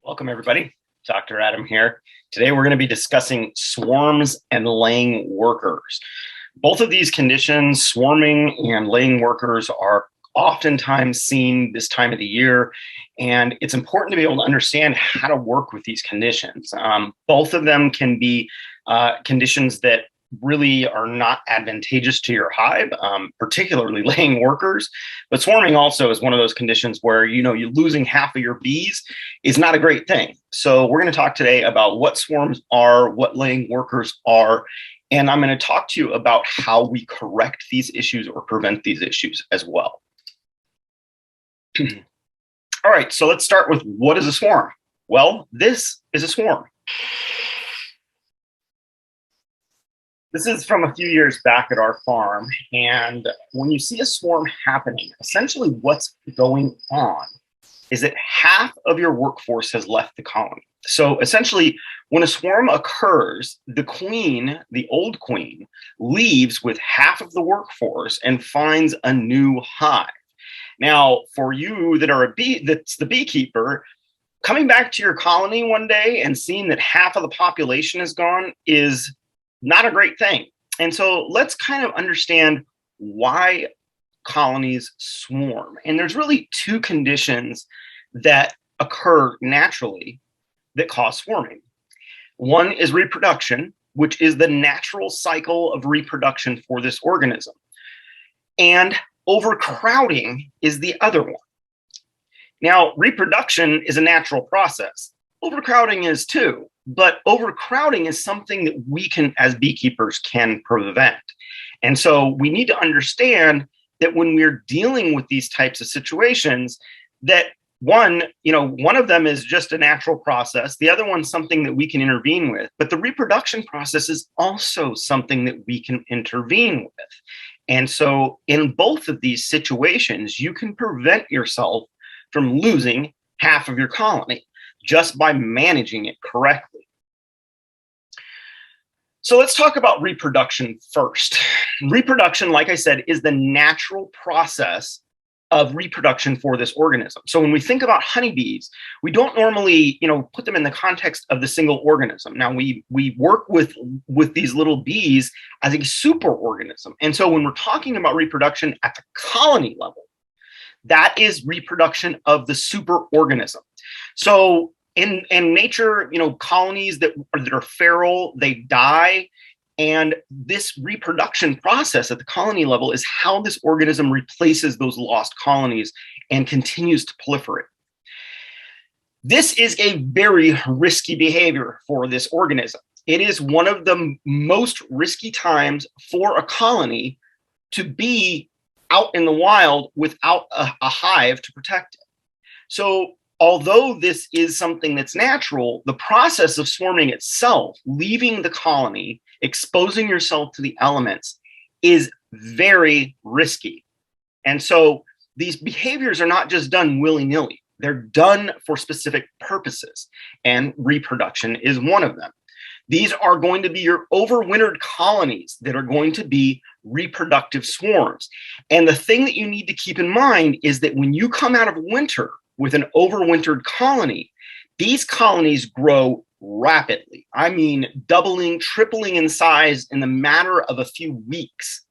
Welcome, everybody. Dr. Adam here. Today, we're going to be discussing swarms and laying workers. Both of these conditions, swarming and laying workers, are oftentimes seen this time of the year, and it's important to be able to understand how to work with these conditions. Both of them can be conditions that really are not advantageous to your hive, particularly laying workers. But swarming also is one of those conditions where, you're losing half of your bees is not a great thing. So we're going to talk today about what swarms are, what laying workers are, and I'm going to talk to you about how we correct these issues or prevent these issues as well. All right, so let's start with what is a swarm? Well, this is a swarm. This is from a few years back at our farm, and when you see a swarm happening, essentially what's going on is that half of your workforce has left the colony. So essentially, when a swarm occurs, the queen, the old queen, leaves with half of the workforce and finds a new hive. Now, for you that are that's the beekeeper, coming back to your colony one day and seeing that half of the population is gone is not a great thing. And so let's kind of understand why colonies swarm. And there's really two conditions that occur naturally that cause swarming. One is reproduction, which is the natural cycle of reproduction for this organism. And overcrowding is the other one. Now, reproduction is a natural process. Overcrowding is too, but overcrowding is something that we can, as beekeepers, can prevent. And so we need to understand that when we're dealing with these types of situations, that one of them is just a natural process. The other one's something that we can intervene with, but the reproduction process is also something that we can intervene with. And so in both of these situations, you can prevent yourself from losing half of your colony just by managing it correctly. So let's talk about reproduction first. Reproduction, like I said, is the natural process of reproduction for this organism. So when we think about honeybees, we don't normally, put them in the context of the single organism. Now we work with these little bees as a superorganism. And so when we're talking about reproduction at the colony level, that is reproduction of the superorganism. So in nature, colonies that are feral, they die. And this reproduction process at the colony level is how this organism replaces those lost colonies and continues to proliferate. This is a very risky behavior for this organism. It is one of the most risky times for a colony to be out in the wild without a hive to protect it. So although this is something that's natural, the process of swarming itself, leaving the colony, exposing yourself to the elements, is very risky. And so these behaviors are not just done willy-nilly. They're done for specific purposes, and reproduction is one of them. These are going to be your overwintered colonies that are going to be reproductive swarms. And the thing that you need to keep in mind is that when you come out of winter with an overwintered colony, these colonies grow rapidly. I mean, doubling, tripling in size in the matter of a few weeks.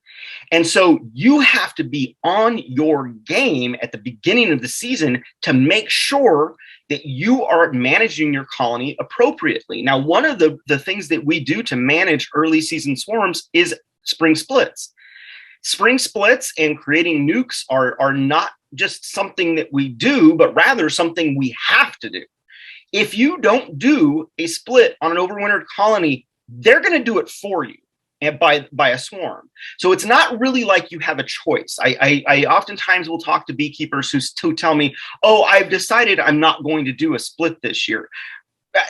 And so you have to be on your game at the beginning of the season to make sure that you are managing your colony appropriately. Now, one of the things that we do to manage early season swarms is spring splits. Spring splits and creating nukes are not just something that we do, but rather something we have to do. If you don't do a split on an overwintered colony, they're going to do it for you and by a swarm. So it's not really like you have a choice. I oftentimes will talk to beekeepers who tell me, oh, I've decided I'm not going to do a split this year.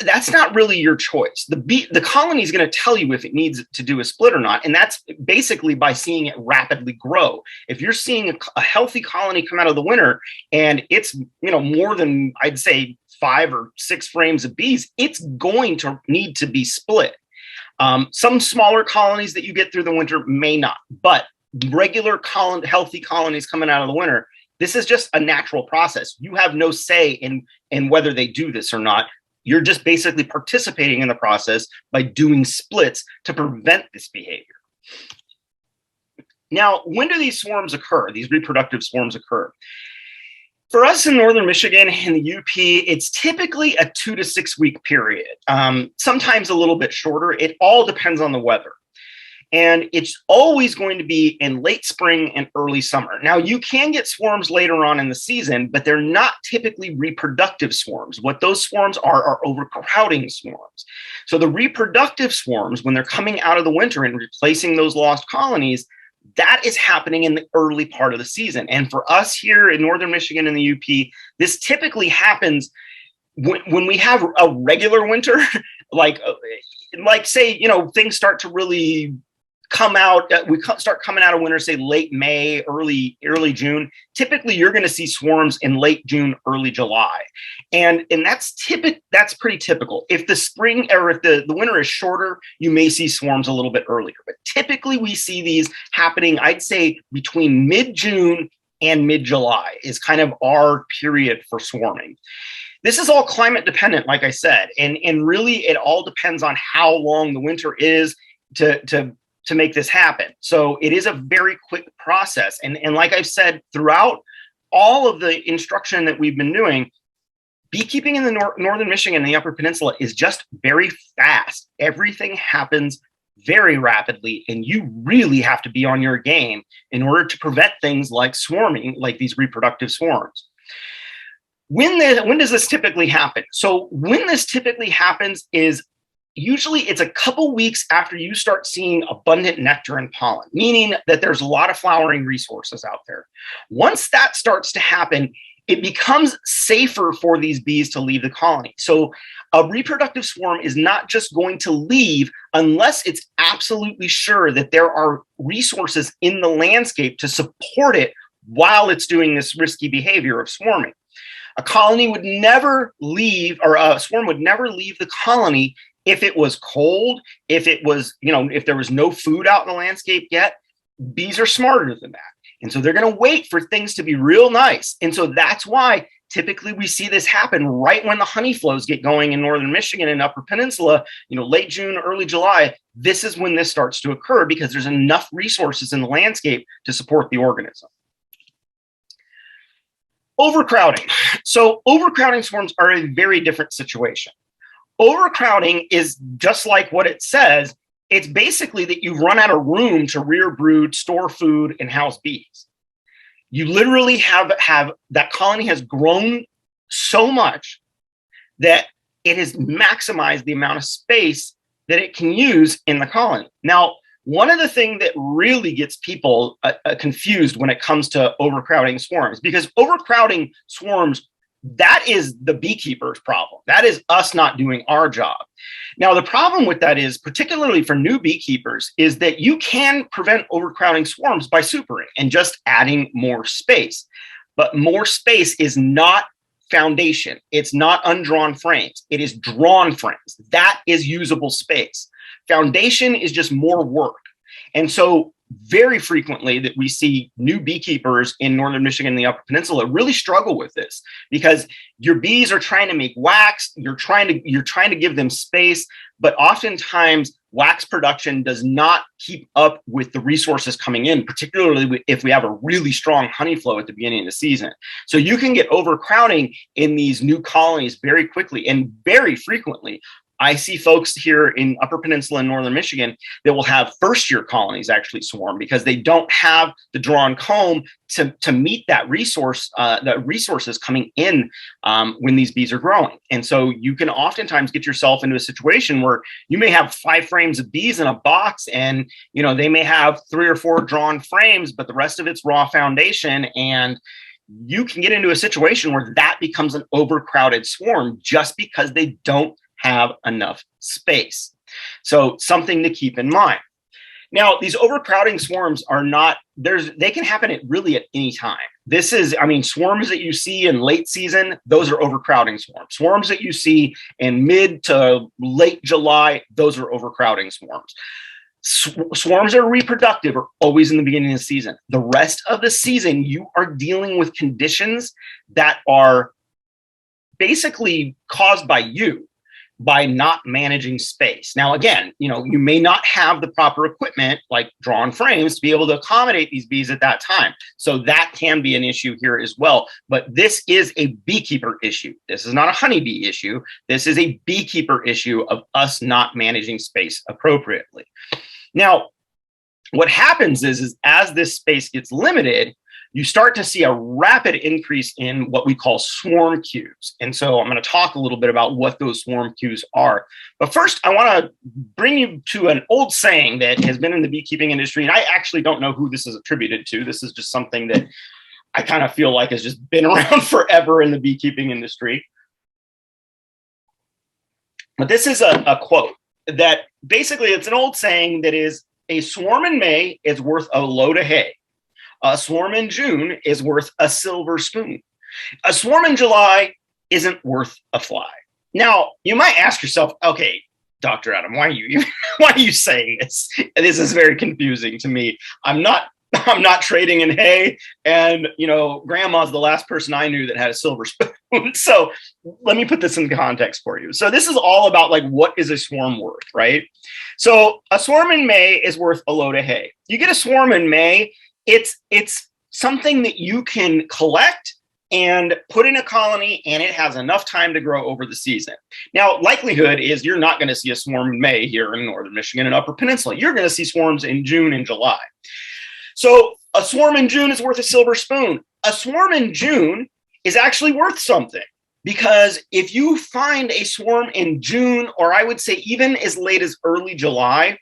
That's not really your choice. The colony is going to tell you if it needs to do a split or not. And that's basically by seeing it rapidly grow. If you're seeing a healthy colony come out of the winter and it's, more than, I'd say, 5 or 6 frames of bees, it's going to need to be split. Some smaller colonies that you get through the winter may not, but regular healthy colonies coming out of the winter, This is just a natural process. You have no say in whether they do this or not. You're just basically participating in the process by doing splits to prevent this behavior. Now, when do these swarms occur? These reproductive swarms occur? For us in Northern Michigan in the UP, it's typically a 2 to 6 week period, sometimes a little bit shorter. It all depends on the weather. And it's always going to be in late spring and early summer. Now, you can get swarms later on in the season, but they're not typically reproductive swarms. What those swarms are overcrowding swarms. So the reproductive swarms, when they're coming out of the winter and replacing those lost colonies, that is happening in the early part of the season. And for us here in Northern Michigan and the UP, this typically happens when we have a regular winter, like say, things start to really come out. We start coming out of winter, say late May, early June. Typically, you're going to see swarms in late June, early July, and that's pretty typical. If the spring or if the winter is shorter, you may see swarms a little bit earlier. But typically, we see these happening, I'd say, between mid-June and mid-July is kind of our period for swarming. This is all climate dependent, like I said, and really it all depends on how long the winter is to make this happen. So it is a very quick process. And like I've said, throughout all of the instruction that we've been doing, beekeeping in the Northern Michigan and the Upper Peninsula is just very fast. Everything happens very rapidly, and you really have to be on your game in order to prevent things like swarming, like these reproductive swarms. When does this typically happen? So when this typically happens is usually it's a couple weeks after you start seeing abundant nectar and pollen, meaning that there's a lot of flowering resources out there. Once that starts to happen, it becomes safer for these bees to leave the colony. So a reproductive swarm is not just going to leave unless it's absolutely sure that there are resources in the landscape to support it while it's doing this risky behavior of swarming. A colony would never leave, or a swarm would never leave the colony if it was cold, if it was, if there was no food out in the landscape yet. Bees are smarter than that. And so they're going to wait for things to be real nice. And so that's why typically we see this happen right when the honey flows get going in Northern Michigan and Upper Peninsula, late June, early July. This is when this starts to occur because there's enough resources in the landscape to support the organism. Overcrowding. So overcrowding swarms are a very different situation. Overcrowding is just like what it says. It's basically that you've run out of room to rear brood, store food, and house bees. You literally have that colony has grown so much that it has maximized the amount of space that it can use in the colony. Now, one of the things that really gets people confused when it comes to overcrowding swarms, because overcrowding swarms, that is the beekeeper's problem. That is us not doing our job. Now, the problem with that is, particularly for new beekeepers, is that you can prevent overcrowding swarms by supering and just adding more space. But more space is not foundation. It's not undrawn frames. It is drawn frames. That is usable space. Foundation is just more work. And so very frequently that we see new beekeepers in Northern Michigan and the Upper Peninsula really struggle with this because your bees are trying to make wax, you're trying to give them space, but oftentimes wax production does not keep up with the resources coming in, particularly if we have a really strong honey flow at the beginning of the season. So you can get overcrowding in these new colonies very quickly and very frequently. I see folks here in Upper Peninsula and Northern Michigan that will have first-year colonies actually swarm because they don't have the drawn comb to meet that resource, the resources coming in when these bees are growing. And so you can oftentimes get yourself into a situation where you may have 5 frames of bees in a box, and they may have 3 or 4 drawn frames, but the rest of it's raw foundation. And you can get into a situation where that becomes an overcrowded swarm just because they don't have enough space. So something to keep in mind. Now, these overcrowding swarms are not, they can happen at any time. This is, swarms that you see in late season, those are overcrowding swarms. Swarms that you see in mid to late July, those are overcrowding swarms. Swarms that are reproductive are always in the beginning of the season. The rest of the season, you are dealing with conditions that are basically caused by you by not managing space. Now, again, you may not have the proper equipment like drawn frames to be able to accommodate these bees at that time. So that can be an issue here as well. But this is a beekeeper issue. This is not a honeybee issue. This is a beekeeper issue of us not managing space appropriately. Now, what happens is as this space gets limited, you start to see a rapid increase in what we call swarm queues. And so I'm going to talk a little bit about what those swarm queues are. But first, I want to bring you to an old saying that has been in the beekeeping industry. And I actually don't know who this is attributed to. This is just something that I kind of feel like has just been around forever in the beekeeping industry. But this is a quote that basically it's an old saying that is, a swarm in May is worth a load of hay. A swarm in June is worth a silver spoon. A swarm in July isn't worth a fly. Now, you might ask yourself, okay, Dr. Adam, why are you saying this? This is very confusing to me. I'm not trading in hay, and grandma's the last person I knew that had a silver spoon. So let me put this in context for you. So this is all about like, what is a swarm worth, right? So a swarm in May is worth a load of hay. You get a swarm in May, it's something that you can collect and put in a colony, and it has enough time to grow over the season. Now, likelihood is you're not going to see a swarm in May here in northern Michigan and Upper Peninsula. You're going to see swarms in June and July. So a swarm in June is worth a silver spoon. A swarm in June is actually worth something, because if you find a swarm in June, or I would say even as late as early July,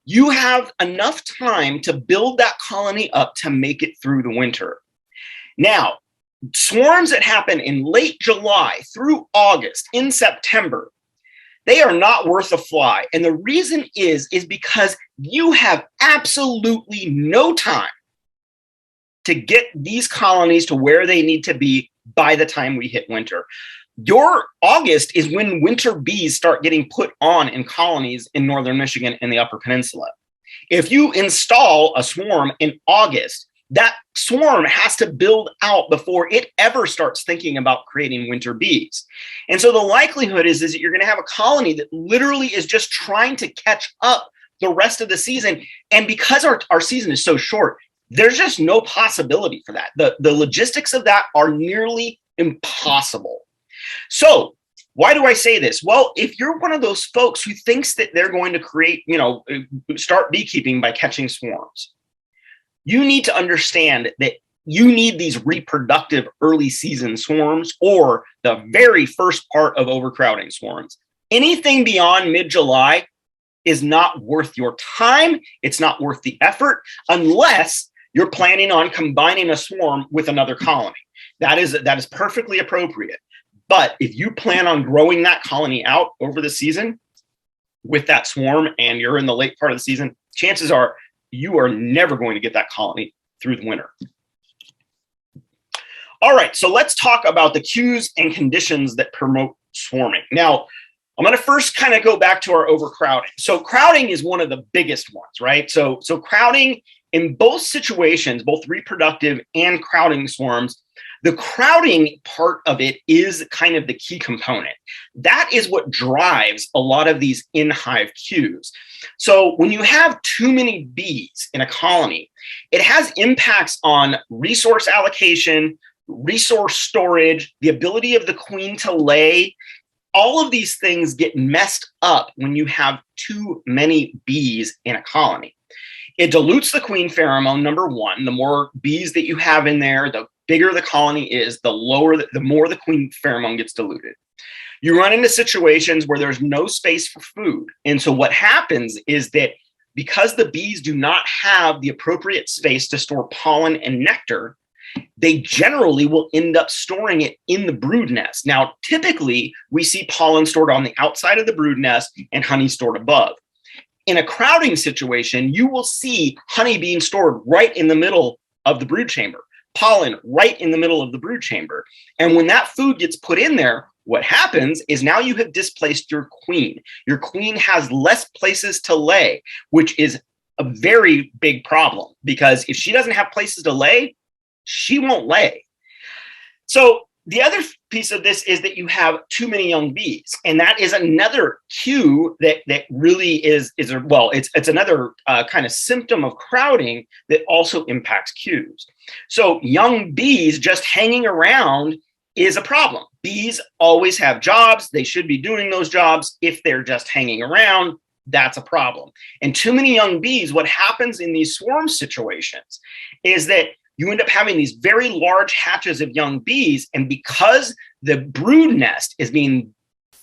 you have enough time to build that colony up to make it through the winter. Now, swarms that happen in late July through August, in September, they are not worth a fly. And the reason is because you have absolutely no time to get these colonies to where they need to be by the time we hit winter. Your August is when winter bees start getting put on in colonies in northern Michigan and the Upper Peninsula. If you install a swarm in August, that swarm has to build out before it ever starts thinking about creating winter bees. And so the likelihood is that you're going to have a colony that literally is just trying to catch up the rest of the season. And because our season is so short, there's just no possibility for that. The logistics of that are nearly impossible. So why do I say this? Well, if you're one of those folks who thinks that they're going to create, start beekeeping by catching swarms, you need to understand that you need these reproductive early season swarms, or the very first part of overcrowding swarms. Anything beyond mid-July is not worth your time. It's not worth the effort unless you're planning on combining a swarm with another colony. That is perfectly appropriate. But if you plan on growing that colony out over the season with that swarm and you're in the late part of the season, chances are you are never going to get that colony through the winter. All right, so let's talk about the cues and conditions that promote swarming. Now, I'm going to first kind of go back to our overcrowding. So crowding is one of the biggest ones, right? So crowding in both situations, both reproductive and crowding swarms, the crowding part of it is kind of the key component. That is what drives a lot of these in-hive cues. So when you have too many bees in a colony, it has impacts on resource allocation, resource storage, the ability of the queen to lay. All of these things get messed up when you have too many bees in a colony. It dilutes the queen pheromone, number one. The more bees that you have in there, the bigger the colony is, the more the queen pheromone gets diluted. You run into situations where there's no space for food. And so what happens is that because the bees do not have the appropriate space to store pollen and nectar, they generally will end up storing it in the brood nest. Now, typically, we see pollen stored on the outside of the brood nest and honey stored above. In a crowding situation, you will see honey being stored right in the middle of the brood chamber, pollen right in the middle of the brood chamber. And when that food gets put in there, what happens is now you have displaced your queen. Your queen has less places to lay, which is a very big problem, because if she doesn't have places to lay, she won't lay. So the other piece of this is that you have too many young bees, and that is another cue that really is well, it's another kind of symptom of crowding that also impacts cues. So young bees just hanging around is a problem. Bees always have jobs. They should be doing those jobs. If they're just hanging around, that's a problem. And too many young bees, what happens in these swarm situations is that you end up having these very large hatches of young bees. And because the brood nest is being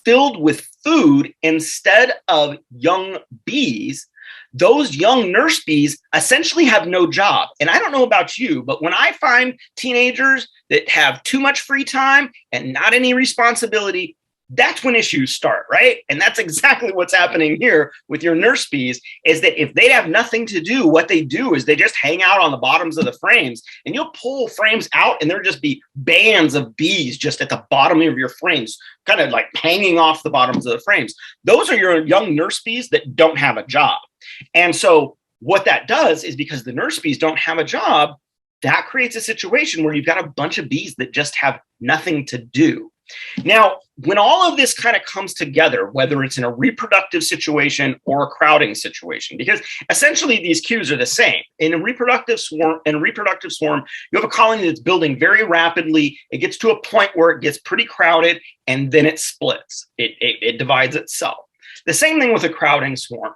filled with food instead of young bees, those young nurse bees essentially have no job. And I don't know about you, but when I find teenagers that have too much free time and not any responsibility, that's when issues start, right? And that's exactly what's happening here with your nurse bees, is that if they have nothing to do, what they do is they just hang out on the bottoms of the frames, and you'll pull frames out and there'll just be bands of bees just at the bottom of your frames, kind of like hanging off the bottoms of the frames. Those are your young nurse bees that don't have a job. And so what that does is, because the nurse bees don't have a job, that creates a situation where you've got a bunch of bees that just have nothing to do. Now, when all of this kind of comes together, whether it's in a reproductive situation or a crowding situation, because essentially these cues are the same. In a reproductive swarm, you have a colony that's building very rapidly. It gets to a point where it gets pretty crowded, and then it splits. It divides itself. The same thing with a crowding swarm.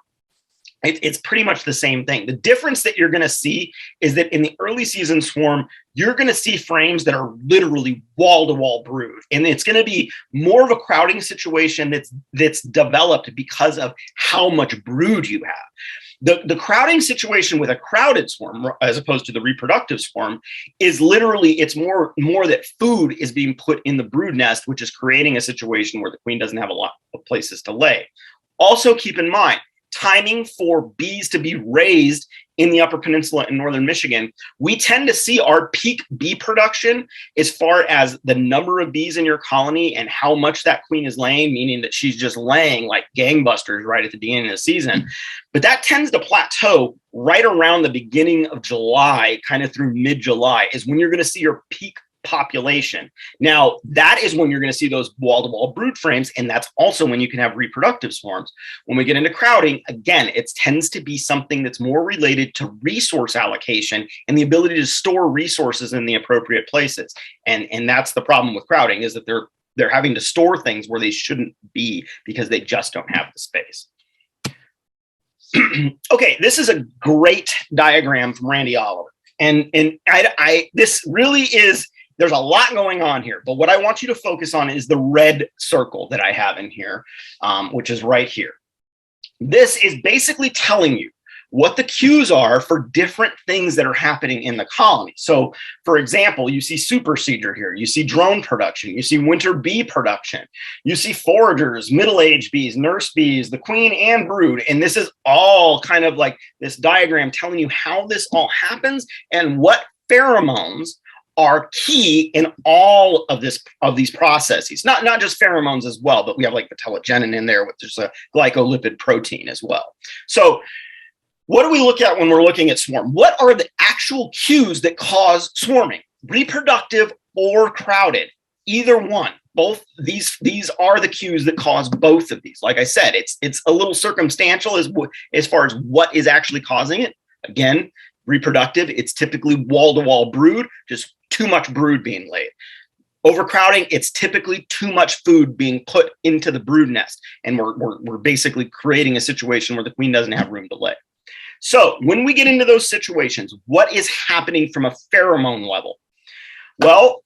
It's pretty much the same thing. The difference that you're going to see is that in the early season swarm, you're going to see frames that are literally wall-to-wall brood. And it's going to be more of a crowding situation that's developed because of how much brood you have. The crowding situation with a crowded swarm, as opposed to the reproductive swarm, is literally, it's more that food is being put in the brood nest, which is creating a situation where the queen doesn't have a lot of places to lay. Also keep in mind, timing for bees to be raised in the Upper Peninsula in northern Michigan, we tend to see our peak bee production as far as the number of bees in your colony and how much that queen is laying, meaning that she's just laying like gangbusters right at the beginning of the season. But that tends to plateau right around the beginning of July, kind of through mid-July, is when you're going to see your peak population. Now, that is when you're going to see those wall-to-wall brood frames, and that's also when you can have reproductive swarms. When we get into crowding, again, it tends to be something that's more related to resource allocation and the ability to store resources in the appropriate places. And that's the problem with crowding, is that they're having to store things where they shouldn't be because they just don't have the space. Okay, this is a great diagram from Randy Oliver. And this really is, there's a lot going on here, but what I want you to focus on is the red circle that I have in here, which is right here. This is basically telling you what the cues are for different things that are happening in the colony. So, for example, you see supersedure here, you see drone production, you see winter bee production, you see foragers, middle-aged bees, nurse bees, the queen and brood, and this is all kind of like this diagram telling you how this all happens and what pheromones are key in all of these processes. Not just pheromones as well, but we have like vitellogenin in there, which is a glycolipid protein as well. So what do we look at when we're looking at swarm? What are the actual cues that cause swarming? Reproductive or crowded? Either one. Both these are the cues that cause both of these. Like I said, it's a little circumstantial as far as what is actually causing it. Again, reproductive, it's typically wall-to-wall brood, just too much brood being laid. Overcrowding, it's typically too much food being put into the brood nest, and we're basically creating a situation where the queen doesn't have room to lay. So when we get into those situations, what is happening from a pheromone level? Well,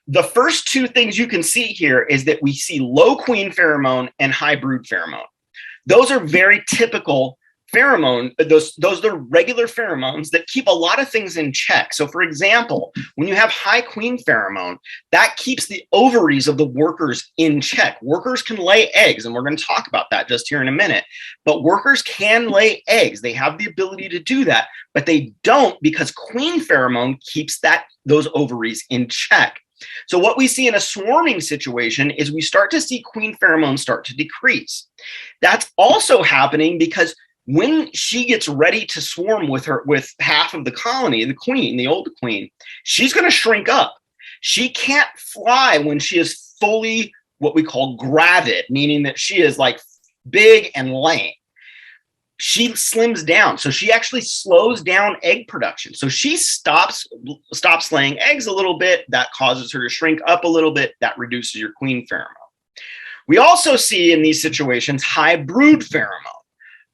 the first two things you can see here is that we see low queen pheromone and high brood pheromone. Those are very typical pheromone, those are regular pheromones that keep a lot of things in check. So for example, when you have high queen pheromone, that keeps the ovaries of the workers in check. Workers can lay eggs, and we're going to talk about that just here in a minute, but workers can lay eggs. They have the ability to do that, but they don't, because queen pheromone keeps those ovaries in check. So what we see in a swarming situation is we start to see queen pheromones start to decrease. That's also happening because When she gets ready to swarm with half of the colony, the queen, the old queen, she's going to shrink up. She can't fly when she is fully what we call gravid, meaning that she is like big and lank. She slims down, so she actually slows down egg production. So she stops laying eggs a little bit. That causes her to shrink up a little bit. That reduces your queen pheromone. We also see in these situations high brood pheromone.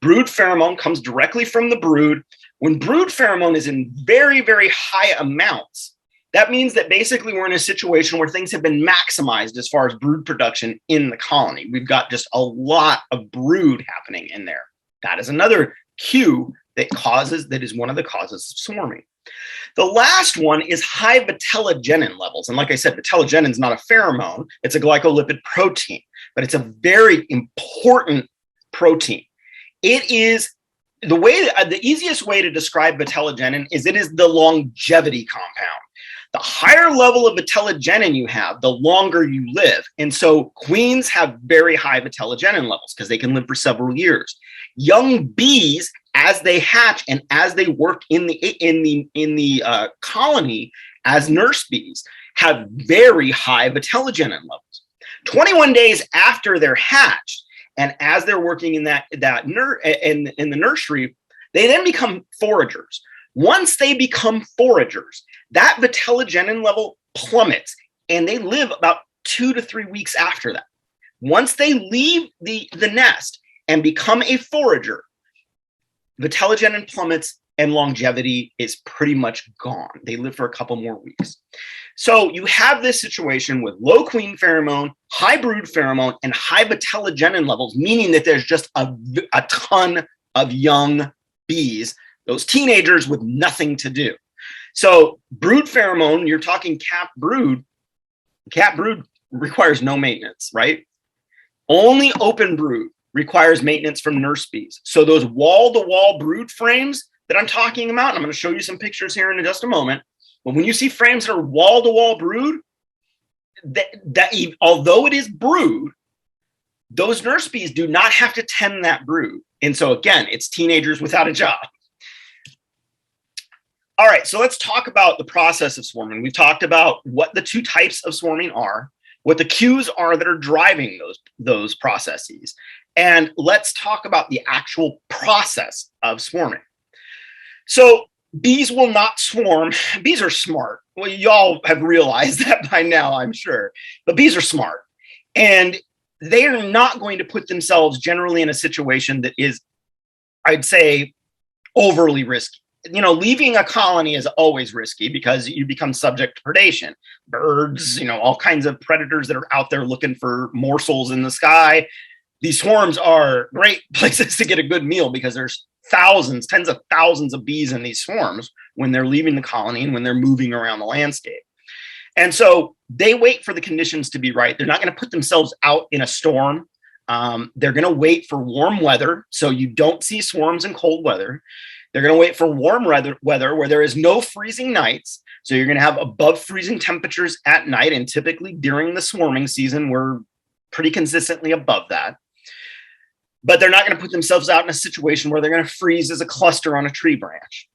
Brood pheromone comes directly from the brood. When brood pheromone is in very, very high amounts, that means that basically we're in a situation where things have been maximized as far as brood production in the colony. We've got just a lot of brood happening in there. That is another cue that is one of the causes of swarming. The last one is high vitellogenin levels. And like I said, vitellogenin is not a pheromone, it's a glycolipid protein, but it's a very important protein. It is the easiest way to describe vitellogenin is it is the longevity compound. The higher level of vitellogenin you have, the longer you live. And so queens have very high vitellogenin levels because they can live for several years. Young bees, as they hatch and as they work in the colony as nurse bees, have very high vitellogenin levels. 21 days after they're hatched, and as they're working in in the nursery, they then become foragers. Once they become foragers, that vitellogenin level plummets, and they live about 2 to 3 weeks after that. Once they leave the nest and become a forager, vitellogenin plummets and longevity is pretty much gone. They live for a couple more weeks. So you have this situation with low queen pheromone, high brood pheromone, and high vitellogenin levels, meaning that there's just a ton of young bees, those teenagers with nothing to do. So brood pheromone, you're talking capped brood. Capped brood requires no maintenance, right? Only open brood requires maintenance from nurse bees. So those wall-to-wall brood frames that I'm talking about, and I'm going to show you some pictures here in just a moment, but when you see frames that are wall-to-wall brood, although it is brood, those nurse bees do not have to tend that brood. And so again, it's teenagers without a job. All right, so let's talk about the process of swarming. We've talked about what the two types of swarming are, what the cues are that are driving those processes. And let's talk about the actual process of swarming. So bees will not swarm. Bees are smart. Well, y'all have realized that by now, I'm sure. But bees are smart. And they are not going to put themselves generally in a situation that is, I'd say, overly risky. You know, leaving a colony is always risky because you become subject to predation. Birds, you know, all kinds of predators that are out there looking for morsels in the sky. These swarms are great places to get a good meal because there's thousands, tens of thousands of bees in these swarms when they're leaving the colony and when they're moving around the landscape. And so they wait for the conditions to be right. They're not going to put themselves out in a storm. They're going to wait for warm weather. So you don't see swarms in cold weather. They're going to wait for warm weather where there is no freezing nights. So you're going to have above freezing temperatures at night. And typically during the swarming season, we're pretty consistently above that. But they're not going to put themselves out in a situation where they're going to freeze as a cluster on a tree branch.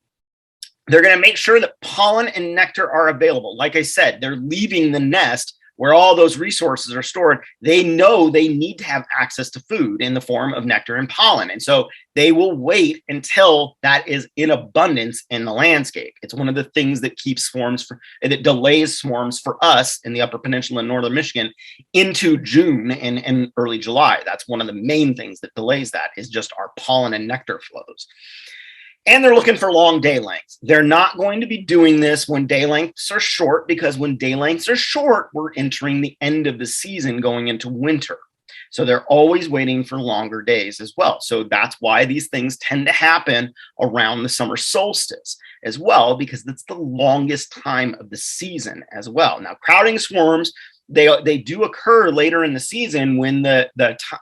They're going to make sure that pollen and nectar are available. Like I said, they're leaving the nest where all those resources are stored. They know they need to have access to food in the form of nectar and pollen. And so they will wait until that is in abundance in the landscape. It's one of the things that keeps that delays swarms for us in the Upper Peninsula in northern Michigan into June and early July. That's one of the main things that delays that is just our pollen and nectar flows. And they're looking for long day lengths. They're not going to be doing this when day lengths are short, because when day lengths are short, we're entering the end of the season going into winter. So they're always waiting for longer days as well. So that's why these things tend to happen around the summer solstice as well, because that's the longest time of the season as well. Now, crowding swarms, they do occur later in the season when the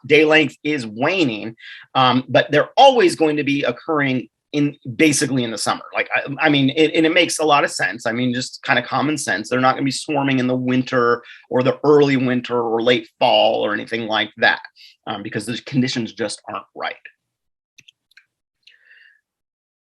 day length is waning, but they're always going to be occurring basically in the summer. Like, I mean, it makes a lot of sense. I mean, just kind of common sense. They're not going to be swarming in the winter or the early winter or late fall or anything like that, because the conditions just aren't right.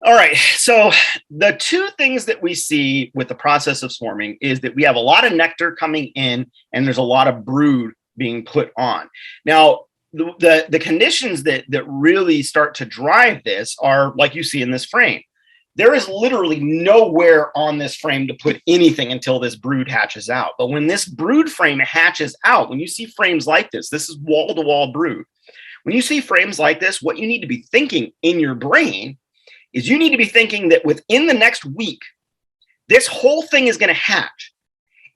All right. So the two things that we see with the process of swarming is that we have a lot of nectar coming in and there's a lot of brood being put on. Now, the conditions that really start to drive this are like you see in this frame. There is literally nowhere on this frame to put anything until this brood hatches out. But when this brood frame hatches out, when you see frames like this is wall-to-wall brood. When you see frames like this, what you need to be thinking in your brain is you need to be thinking that within the next week, this whole thing is going to hatch.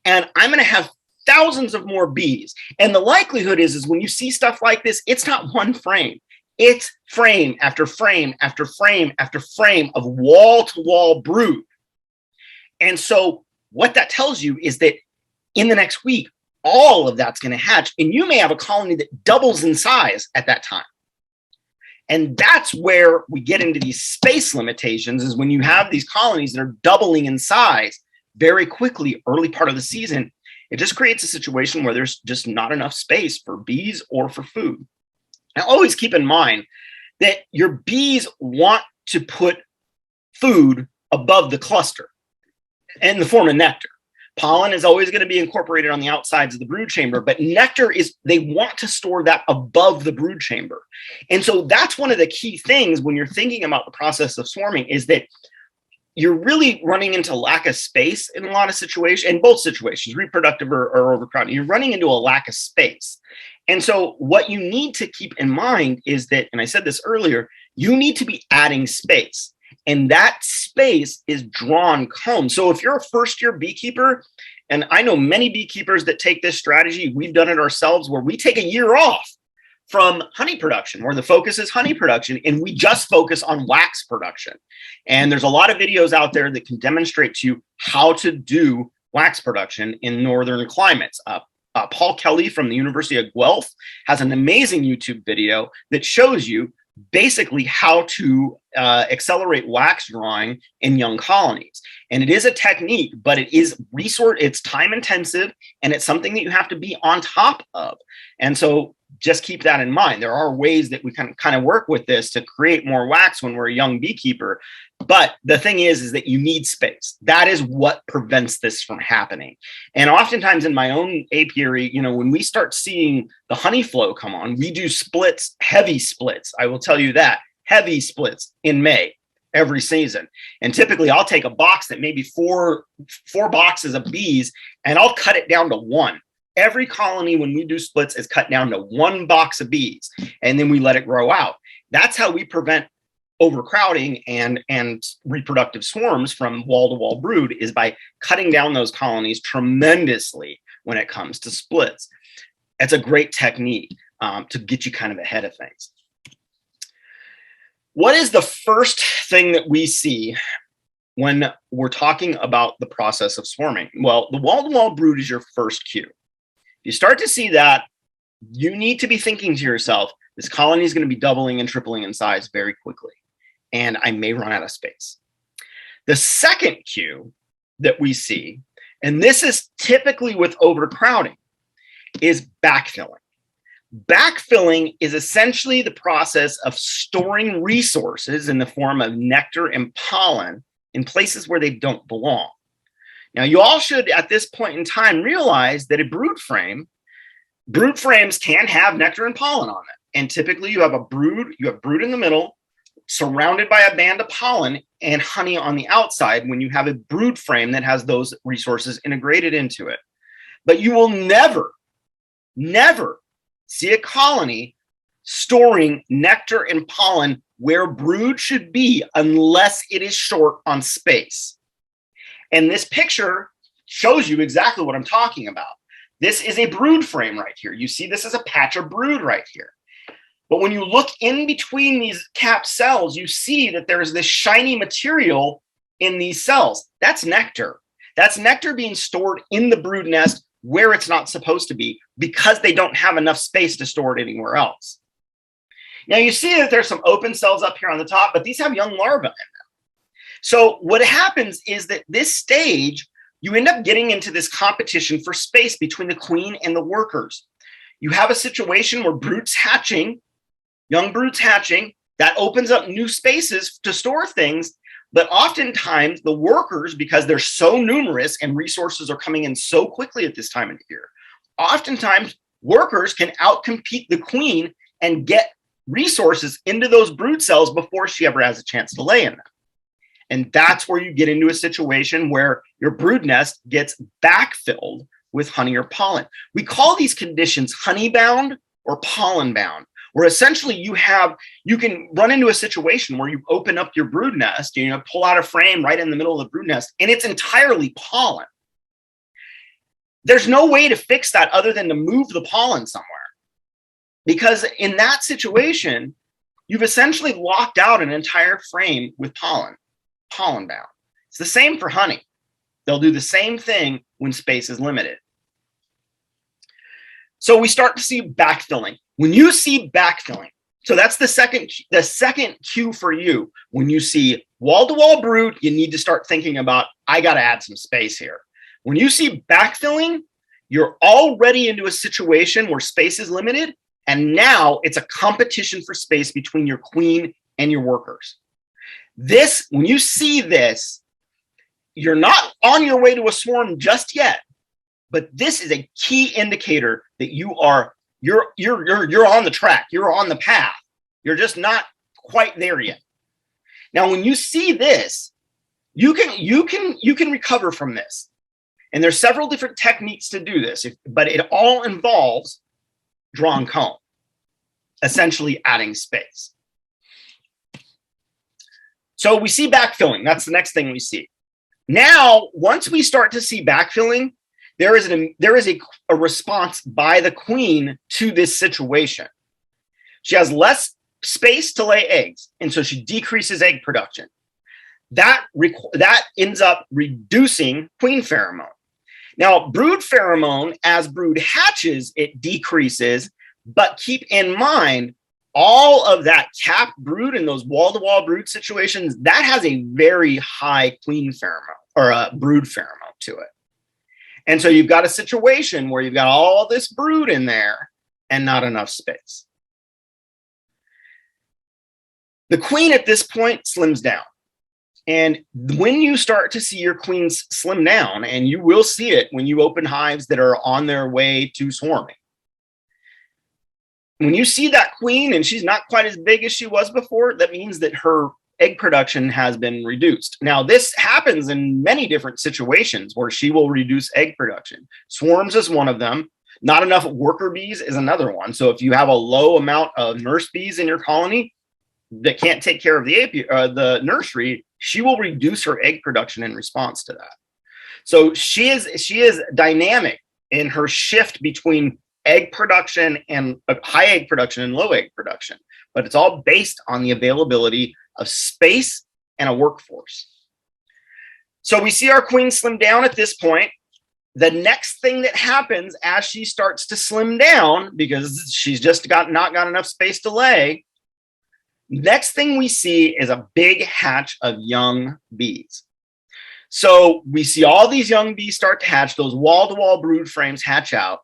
And I'm going to have thousands of more bees. And the likelihood is when you see stuff like this, it's not one frame. It's frame after frame after frame after frame of wall-to-wall brood. And so what that tells you is that in the next week, all of that's going to hatch. And you may have a colony that doubles in size at that time. And that's where we get into these space limitations, is when you have these colonies that are doubling in size very quickly, early part of the season, it just creates a situation where there's just not enough space for bees or for food. Now, always keep in mind that your bees want to put food above the cluster in the form of nectar. Pollen is always going to be incorporated on the outsides of the brood chamber, but nectar is, they want to store that above the brood chamber. And so that's one of the key things when you're thinking about the process of swarming, is that you're really running into lack of space in a lot of situations, in both situations, reproductive or overcrowding. You're running into a lack of space. And so what you need to keep in mind is that, and I said this earlier, you need to be adding space. And that space is drawn comb. So if you're a first-year beekeeper, and I know many beekeepers that take this strategy, we've done it ourselves, where we take a year off from honey production, where the focus is honey production, and we just focus on wax production. And there's a lot of videos out there that can demonstrate to you how to do wax production in northern climates. Paul Kelly from the University of Guelph has an amazing YouTube video that shows you basically how to accelerate wax drawing in young colonies. And it is a technique, but it is it's time intensive, and it's something that you have to be on top of. And so just keep that in mind. There are ways that we can kind of work with this to create more wax when we're a young beekeeper. But the thing is that you need space. That is what prevents this from happening. And oftentimes in my own apiary, when we start seeing the honey flow come on, we do splits, heavy splits. I will tell you that, heavy splits in May every season. And typically I'll take a box that maybe four boxes of bees, and I'll cut it down to one. Every colony, when we do splits, is cut down to one box of bees, and then we let it grow out. That's how we prevent overcrowding and reproductive swarms from wall-to-wall brood, is by cutting down those colonies tremendously when it comes to splits. It's a great technique to get you kind of ahead of things. What is the first thing that we see when we're talking about the process of swarming? Well, the wall-to-wall brood is your first cue. If you start to see that, you need to be thinking to yourself, this colony is going to be doubling and tripling in size very quickly, and I may run out of space. The second cue that we see, and this is typically with overcrowding, is backfilling. Backfilling is essentially the process of storing resources in the form of nectar and pollen in places where they don't belong. Now, you all should, at this point in time, realize that a brood frames can have nectar and pollen on it. And typically you have brood in the middle, surrounded by a band of pollen and honey on the outside when you have a brood frame that has those resources integrated into it. But you will never, never see a colony storing nectar and pollen where brood should be unless it is short on space. And this picture shows you exactly what I'm talking about. This is a brood frame right here. You see this is a patch of brood right here. But when you look in between these capped cells, you see that there's this shiny material in these cells. That's nectar. That's nectar being stored in the brood nest where it's not supposed to be, because they don't have enough space to store it anywhere else. Now you see that there's some open cells up here on the top, but these have young larvae in them. So what happens is that this stage, you end up getting into this competition for space between the queen and the workers. You have a situation where brood's hatching, young brood's hatching, That opens up new spaces to store things. But oftentimes the workers, because they're so numerous and resources are coming in so quickly at this time of the year, oftentimes workers can outcompete the queen and get resources into those brood cells before she ever has a chance to lay in them. And that's where you get into a situation where your brood nest gets backfilled with honey or pollen. We call these conditions honey bound or pollen bound, where essentially you can run into a situation where you open up your brood nest, pull out a frame right in the middle of the brood nest, and it's entirely pollen. There's no way to fix that other than to move the pollen somewhere. Because in that situation, you've essentially locked out an entire frame with pollen bound. It's the same for honey. They'll do the same thing when space is limited. So we start to see backfilling. When you see backfilling, so that's the second cue for you. When you see wall-to-wall brood, you need to start thinking about, I got to add some space here. When you see backfilling, you're already into a situation where space is limited, and now it's a competition for space between your queen and your workers. When you see this, you're not on your way to a swarm just yet, but this is a key indicator that you're on the track, you're on the path. You're just not quite there yet. Now, when you see this, you can recover from this. And there's several different techniques to do this, but it all involves drawn comb, essentially adding space. So we see backfilling. That's the next thing we see. Now, once we start to see backfilling, there is a response by the queen to this situation. She has less space to lay eggs, and so she decreases egg production. That ends up reducing queen pheromone. Now, brood pheromone, as brood hatches, it decreases, but keep in mind, all of that capped brood in those wall-to-wall brood situations, that has a very high queen pheromone or a brood pheromone to it. And so you've got a situation where you've got all this brood in there and not enough space. The queen at this point slims down. And when you start to see your queens slim down, and you will see it when you open hives that are on their way to swarming, when you see that queen and she's not quite as big as she was before, that means that her egg production has been reduced. Now, this happens in many different situations where she will reduce egg production. Swarms is one of them. Not enough worker bees is another one. So if you have a low amount of nurse bees in your colony that can't take care of the nursery, she will reduce her egg production in response to that. So she is dynamic in her shift between egg production and high egg production and low egg production, but it's all based on the availability of space and a workforce. So we see our queen slim down at this point. The next thing that happens as she starts to slim down, because she's just not got enough space to lay, next thing we see is a big hatch of young bees. So we see all these young bees start to hatch, those wall-to-wall brood frames hatch out.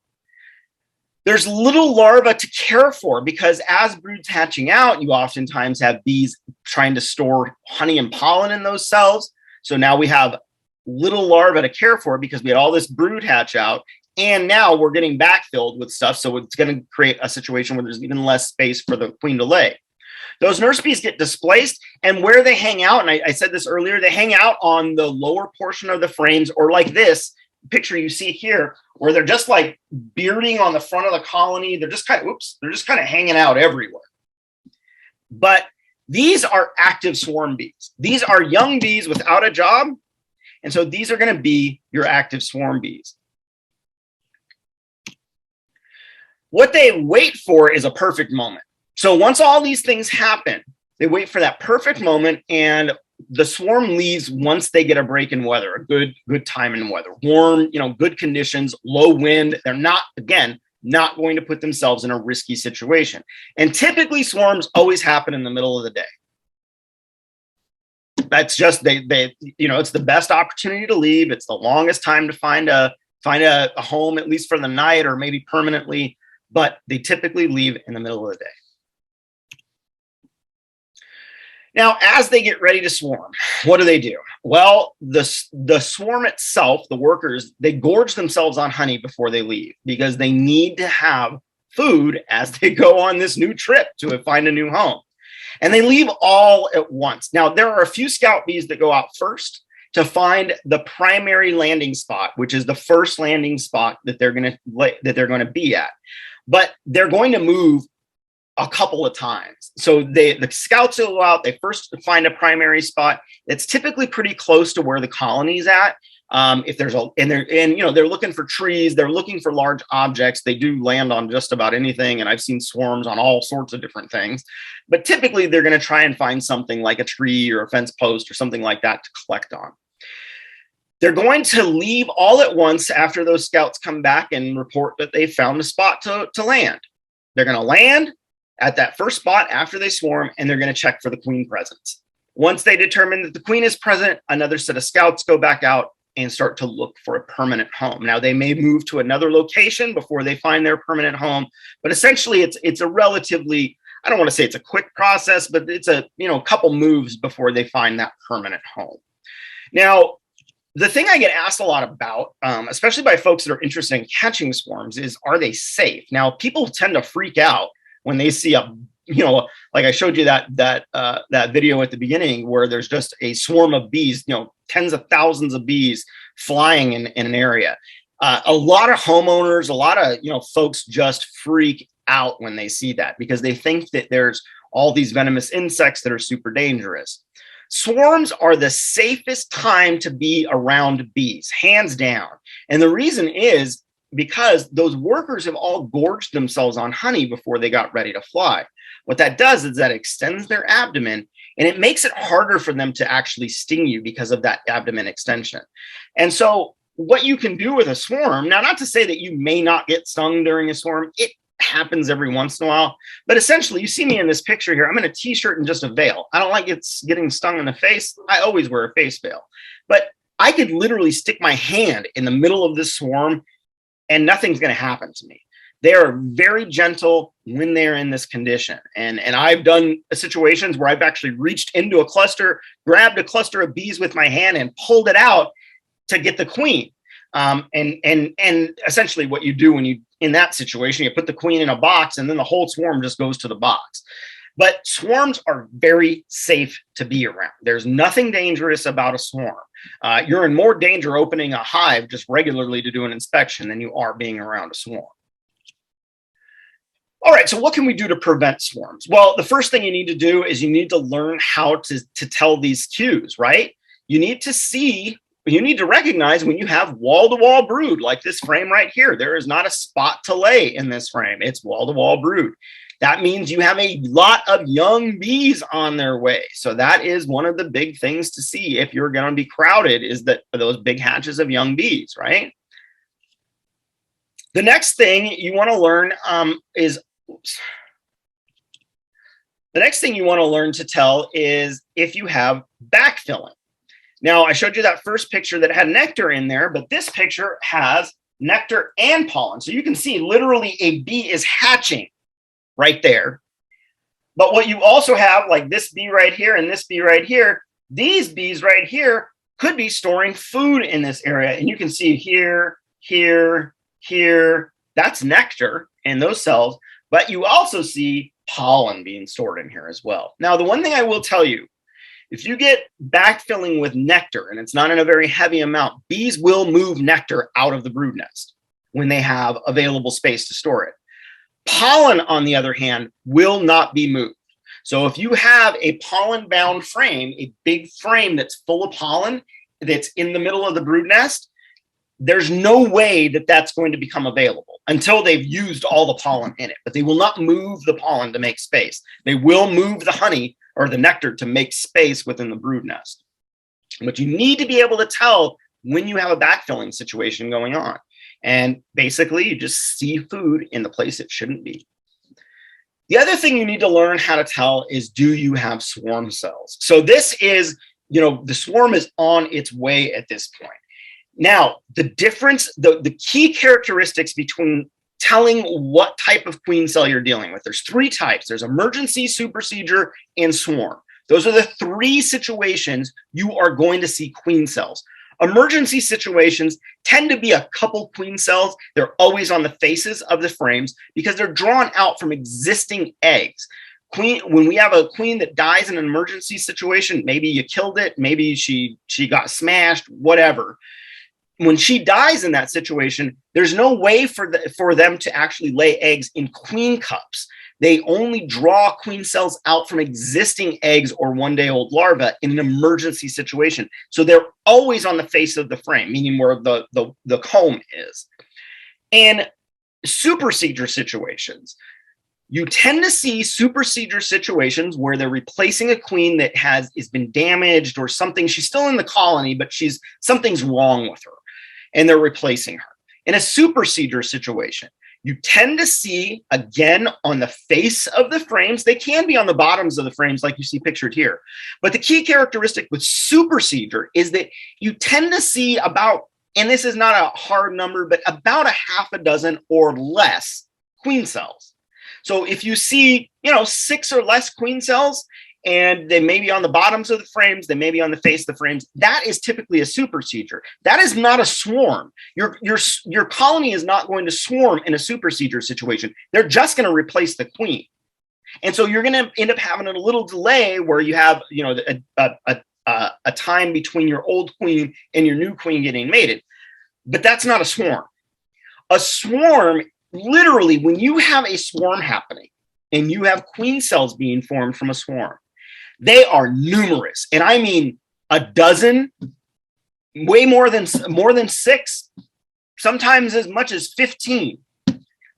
There's little larvae to care for, because as brood's hatching out, you oftentimes have bees trying to store honey and pollen in those cells. So now we have little larvae to care for because we had all this brood hatch out, and now we're getting backfilled with stuff. So it's going to create a situation where there's even less space for the queen to lay. Those nurse bees get displaced, and where they hang out, and I said this earlier, they hang out on the lower portion of the frames, or like this picture you see here, where they're just like bearding on the front of the colony. They're just kind of hanging out everywhere. But these are active swarm bees. These are young bees without a job. And so these are going to be your active swarm bees. What they wait for is a perfect moment. So once all these things happen, they wait for that perfect moment, and the swarm leaves once they get a break in weather, a good time in weather, warm, good conditions, low wind. They're not going to put themselves in a risky situation. And typically swarms always happen in the middle of the day. That's just, it's the best opportunity to leave. It's the longest time to find a home, at least for the night or maybe permanently, but they typically leave in the middle of the day. Now, as they get ready to swarm, what do? Well, the swarm itself, the workers, they gorge themselves on honey before they leave because they need to have food as they go on this new trip to find a new home. And they leave all at once. Now, there are a few scout bees that go out first to find the primary landing spot, which is the first landing spot that they're going to be at. But they're going to move a couple of times. So the scouts will go out, they first find a primary spot that's typically pretty close to where the colony's at. If there's they're looking for trees, they're looking for large objects. They do land on just about anything, and I've seen swarms on all sorts of different things. But typically, they're going to try and find something like a tree or a fence post or something like that to collect on. They're going to leave all at once after those scouts come back and report that they found a spot to land. They're going to land at that first spot after they swarm, and they're going to check for the queen presence. Once they determine that the queen is present, another set of scouts go back out and start to look for a permanent home. Now, they may move to another location before they find their permanent home, but essentially it's a relatively, I don't want to say it's a quick process, but it's a couple moves before they find that permanent home. Now, the thing I get asked a lot about, especially by folks that are interested in catching swarms, is are they safe? Now, people tend to freak out when they see like I showed you that video at the beginning where there's just a swarm of bees, tens of thousands of bees flying in an area. A lot of homeowners, a lot of folks just freak out when they see that because they think that there's all these venomous insects that are super dangerous. Swarms are the safest time to be around bees, hands down. And the reason is because those workers have all gorged themselves on honey before they got ready to fly. What that does is that extends their abdomen, and it makes it harder for them to actually sting you because of that abdomen extension. And so what you can do with a swarm, now, not to say that you may not get stung during a swarm, it happens every once in a while, but essentially you see me in this picture here, I'm in a t-shirt and just a veil. I don't like getting stung in the face. I always wear a face veil, but I could literally stick my hand in the middle of this swarm and nothing's going to happen to me. They are very gentle when they're in this condition. And I've done situations where I've actually reached into a cluster, grabbed a cluster of bees with my hand and pulled it out to get the queen. And essentially what you do when you, in that situation, you put the queen in a box and then the whole swarm just goes to the box. But swarms are very safe to be around. There's nothing dangerous about a swarm. You're in more danger opening a hive just regularly to do an inspection than you are being around a swarm. All right, so what can we do to prevent swarms? Well, the first thing you need to do is you need to learn how to tell these cues, right? You need to recognize when you have wall-to-wall brood, like this frame right here. There is not a spot to lay in this frame. It's wall-to-wall brood. That means you have a lot of young bees on their way. So that is one of the big things to see if you're going to be crowded, is that those big hatches of young bees, right? The next thing you want to learn to tell is if you have backfilling. Now, I showed you that first picture that had nectar in there, but this picture has nectar and pollen. So you can see literally a bee is hatching right there. But what you also have, like this bee right here and this bee right here, these bees right here could be storing food in this area. And you can see here, that's nectar in those cells, but you also see pollen being stored in here as well. Now, the one thing I will tell you, if you get backfilling with nectar and it's not in a very heavy amount, bees will move nectar out of the brood nest when they have available space to store it. Pollen, on the other hand, will not be moved. So if you have a pollen-bound frame, a big frame that's full of pollen that's in the middle of the brood nest, there's no way that that's going to become available until they've used all the pollen in it. But they will not move the pollen to make space. They will move the honey or the nectar to make space within the brood nest. But you need to be able to tell when you have a backfilling situation going on. And basically, you just see food in the place it shouldn't be. The other thing you need to learn how to tell is, do you have swarm cells? So this is, the swarm is on its way at this point. Now, the difference, the key characteristics between telling what type of queen cell you're dealing with, there's three types. There's emergency, supersedure, and swarm. Those are the 3 situations you are going to see queen cells. Emergency situations tend to be a couple queen cells. They're always on the faces of the frames because they're drawn out from existing eggs. When we have a queen that dies in an emergency situation, maybe you killed it, maybe she got smashed, whatever. When she dies in that situation, there's no way for them to actually lay eggs in queen cups. They only draw queen cells out from existing eggs or one-day-old larvae in an emergency situation. So they're always on the face of the frame, meaning where the comb is. And supersedure situations. You tend to see supersedure situations where they're replacing a queen that has been damaged or something. She's still in the colony, but something's wrong with her, and they're replacing her. In a supersedure situation, you tend to see, again, on the face of the frames. They can be on the bottoms of the frames like you see pictured here. But the key characteristic with supersedure is that you tend to see about, and this is not a hard number, but about a half a dozen or less queen cells. So if you see, 6 or less queen cells, and they may be on the bottoms of the frames, they may be on the face of the frames, that is typically a supersedure. That is not a swarm. Your colony is not going to swarm in a supersedure situation. They're just going to replace the queen. And so you're going to end up having a little delay where you have, a time between your old queen and your new queen getting mated. But that's not a swarm. A swarm, literally, when you have a swarm happening and you have queen cells being formed from a swarm, they are numerous. And I mean a dozen, way more than 6, sometimes as much as 15,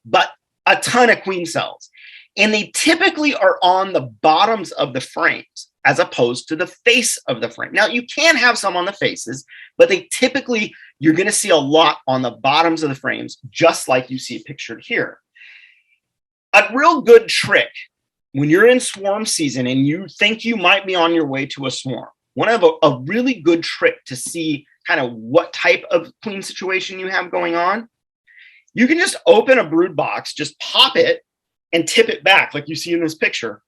but a ton of queen cells. And they typically are on the bottoms of the frames as opposed to the face of the frame. Now, you can have some on the faces, but you're going to see a lot on the bottoms of the frames, just like you see pictured here. A real good trick when you're in swarm season and you think you might be on your way to a swarm, a really good trick to see kind of what type of queen situation you have going on, you can just open a brood box, just pop it and tip it back like you see in this picture.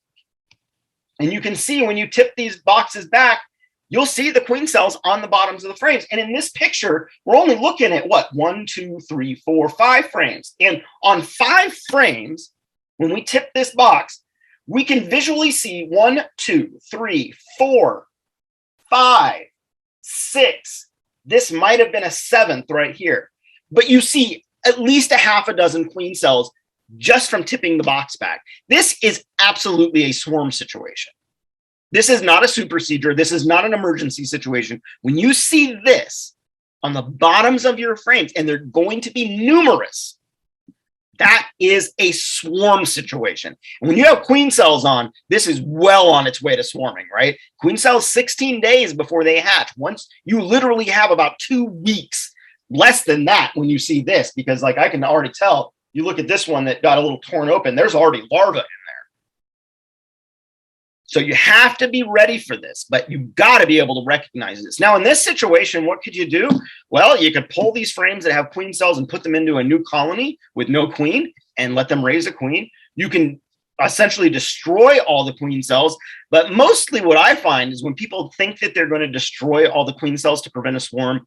And you can see when you tip these boxes back, you'll see the queen cells on the bottoms of the frames. And in this picture, we're only looking at 1, 2, 3, 4, 5 frames. And on 5 frames, when we tip this box, we can visually see 1, 2, 3, 4, 5, 6. This might have been a 7th right here. But you see at least a half a dozen queen cells just from tipping the box back. This is absolutely a swarm situation. This is not a supersedure. This is not an emergency situation. When you see this on the bottoms of your frames, and they're going to be numerous, that is a swarm situation. And when you have queen cells on, this is well on its way to swarming, right? Queen cells 16 days before they hatch. Once you literally have about 2 weeks, less than that when you see this, because like I can already tell, you look at this one that got a little torn open, there's already larvae in there. So you have to be ready for this, but you've got to be able to recognize this. Now, in this situation, what could you do? Well, you could pull these frames that have queen cells and put them into a new colony with no queen and let them raise a queen. You can essentially destroy all the queen cells, but mostly what I find is when people think that they're going to destroy all the queen cells to prevent a swarm,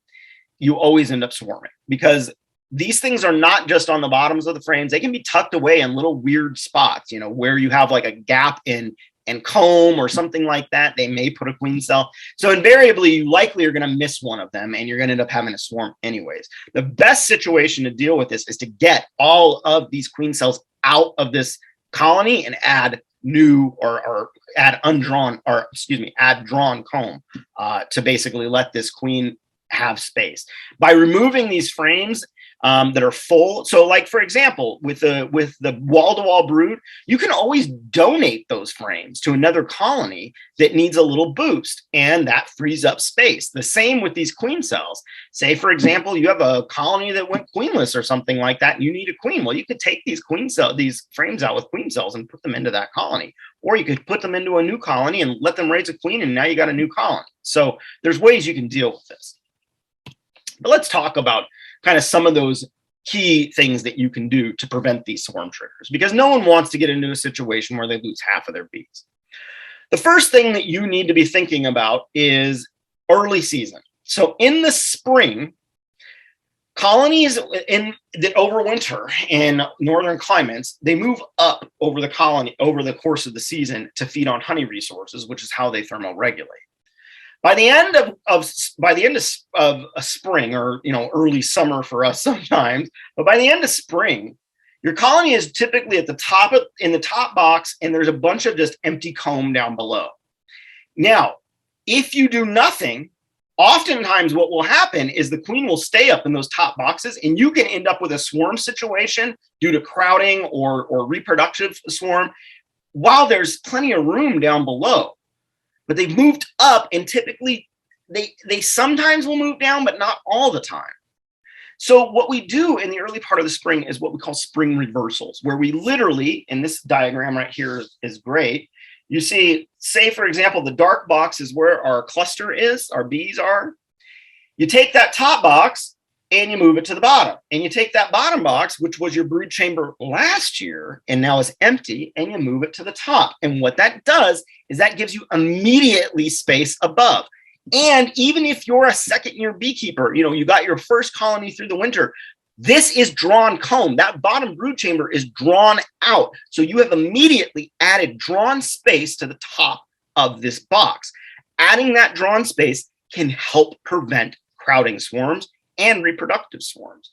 you always end up swarming, because these things are not just on the bottoms of the frames. They can be tucked away in little weird spots, where you have like a gap in comb or something like that. They may put a queen cell. So invariably, you likely are going to miss one of them, and you're going to end up having a swarm anyways. The best situation to deal with this is to get all of these queen cells out of this colony and add new or add drawn comb to basically let this queen have space. By removing these frames that are full, so like for example, with the wall-to-wall brood, you can always donate those frames to another colony that needs a little boost, and that frees up space. The same with these queen cells. Say for example, you have a colony that went queenless or something like that, and you need a queen. Well, you could take these frames out with queen cells and put them into that colony, or you could put them into a new colony and let them raise a queen, and now you got a new colony. So there's ways you can deal with this. But let's talk about kind of some of those key things that you can do to prevent these swarm triggers, because no one wants to get into a situation where they lose half of their bees. The first thing that you need to be thinking about is early season. So in the spring, colonies that overwinter in northern climates, they move up over the colony over the course of the season to feed on honey resources, which is how they thermoregulate. By the end of a spring, or early summer for us sometimes, but by the end of spring, your colony is typically at the top in the top box, and there's a bunch of just empty comb down below. Now, if you do nothing, oftentimes what will happen is the queen will stay up in those top boxes, and you can end up with a swarm situation due to crowding or reproductive swarm while there's plenty of room down below. But they've moved up, and typically they sometimes will move down, but not all the time. So what we do in the early part of the spring is what we call spring reversals, where we literally, and this diagram right here is great. You see, say, for example, the dark box is where our cluster is, our bees are. You take that top box and you move it to the bottom. And you take that bottom box, which was your brood chamber last year and now is empty, and you move it to the top. And what that does is that gives you immediately space above. And even if you're a second-year beekeeper, you got your first colony through the winter, this is drawn comb. That bottom brood chamber is drawn out. So you have immediately added drawn space to the top of this box. Adding that drawn space can help prevent crowding swarms and reproductive swarms.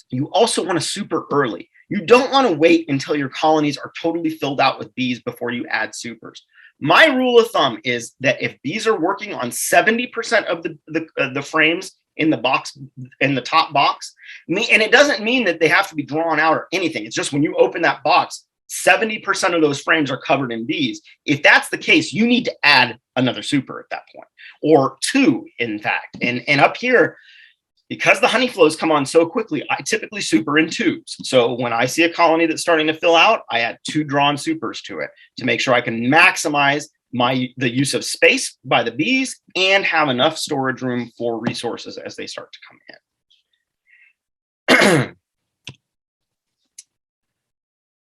You also want to super early. You don't want to wait until your colonies are totally filled out with bees before you add supers. My rule of thumb is that if bees are working on 70% of the frames in the box, in the top box, and it doesn't mean that they have to be drawn out or anything. It's just when you open that box, 70% of those frames are covered in bees. If that's the case, you need to add another super at that point, or two, in fact. And up here, because the honey flows come on so quickly, I typically super in twos. So when I see a colony that's starting to fill out, I add 2 drawn supers to it to make sure I can maximize the use of space by the bees and have enough storage room for resources as they start to come in.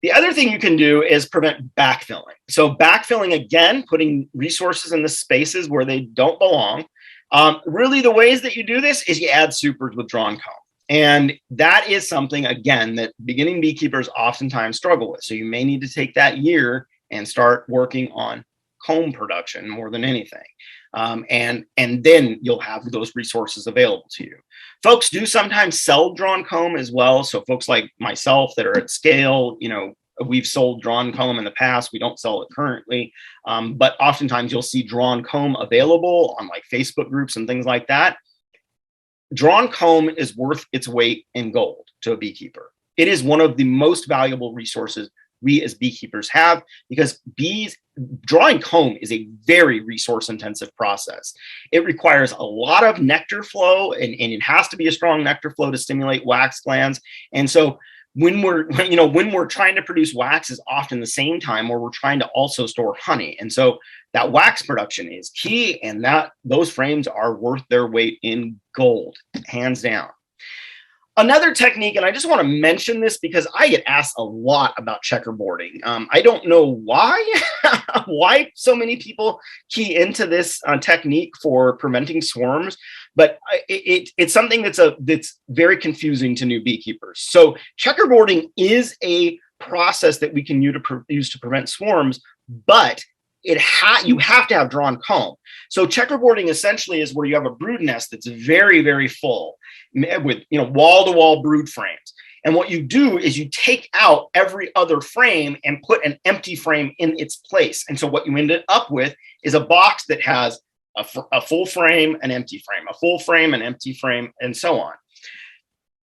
The other thing you can do is prevent backfilling. So backfilling, again, putting resources in the spaces where they don't belong. Really, the ways that you do this is you add supers with drawn comb. And that is something, again, that beginning beekeepers oftentimes struggle with. So you may need to take that year and start working on comb production more than anything. And then you'll have those resources available to you. Folks do sometimes sell drawn comb as well. So folks like myself that are at scale, we've sold drawn comb in the past. We don't sell it currently, but oftentimes you'll see drawn comb available on like Facebook groups and things like that. Drawn comb is worth its weight in gold to a beekeeper. It is one of the most valuable resources we as beekeepers have, because drawing comb is a very resource intensive process. It requires a lot of nectar flow, and it has to be a strong nectar flow to stimulate wax glands. And so when we're trying to produce wax is often the same time where we're trying to also store honey. And so that wax production is key, and those frames are worth their weight in gold, hands down. Another technique, and I just want to mention this because I get asked a lot about checkerboarding. I don't know why so many people key into this technique for preventing swarms, but it's something that's very confusing to new beekeepers. So checkerboarding is a process that we can use to prevent swarms, but you have to have drawn comb. So checkerboarding essentially is where you have a brood nest that's very, very full with wall-to-wall brood frames. And what you do is you take out every other frame and put an empty frame in its place. And so what you end up with is a box that has a full frame, an empty frame, a full frame, an empty frame, and so on.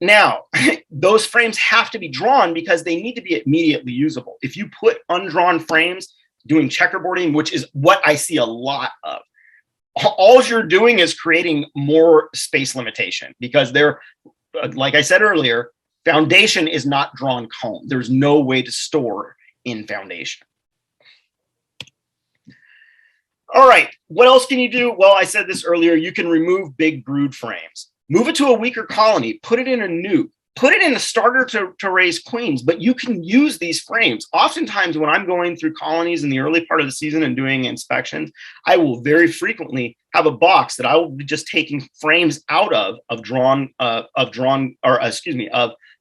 Now, those frames have to be drawn because they need to be immediately usable. If you put undrawn frames doing checkerboarding, which is what I see a lot of, all you're doing is creating more space limitation, because like I said earlier, foundation is not drawn comb. There's no way to store in foundation. All right, what else can you do? Well, I said this earlier, you can remove big brood frames. Move it to a weaker colony, put it in a nuke. put it in a starter to raise queens, but you can use these frames. Oftentimes when I'm going through colonies in the early part of the season and doing inspections, I will very frequently have a box that I will be just taking frames out of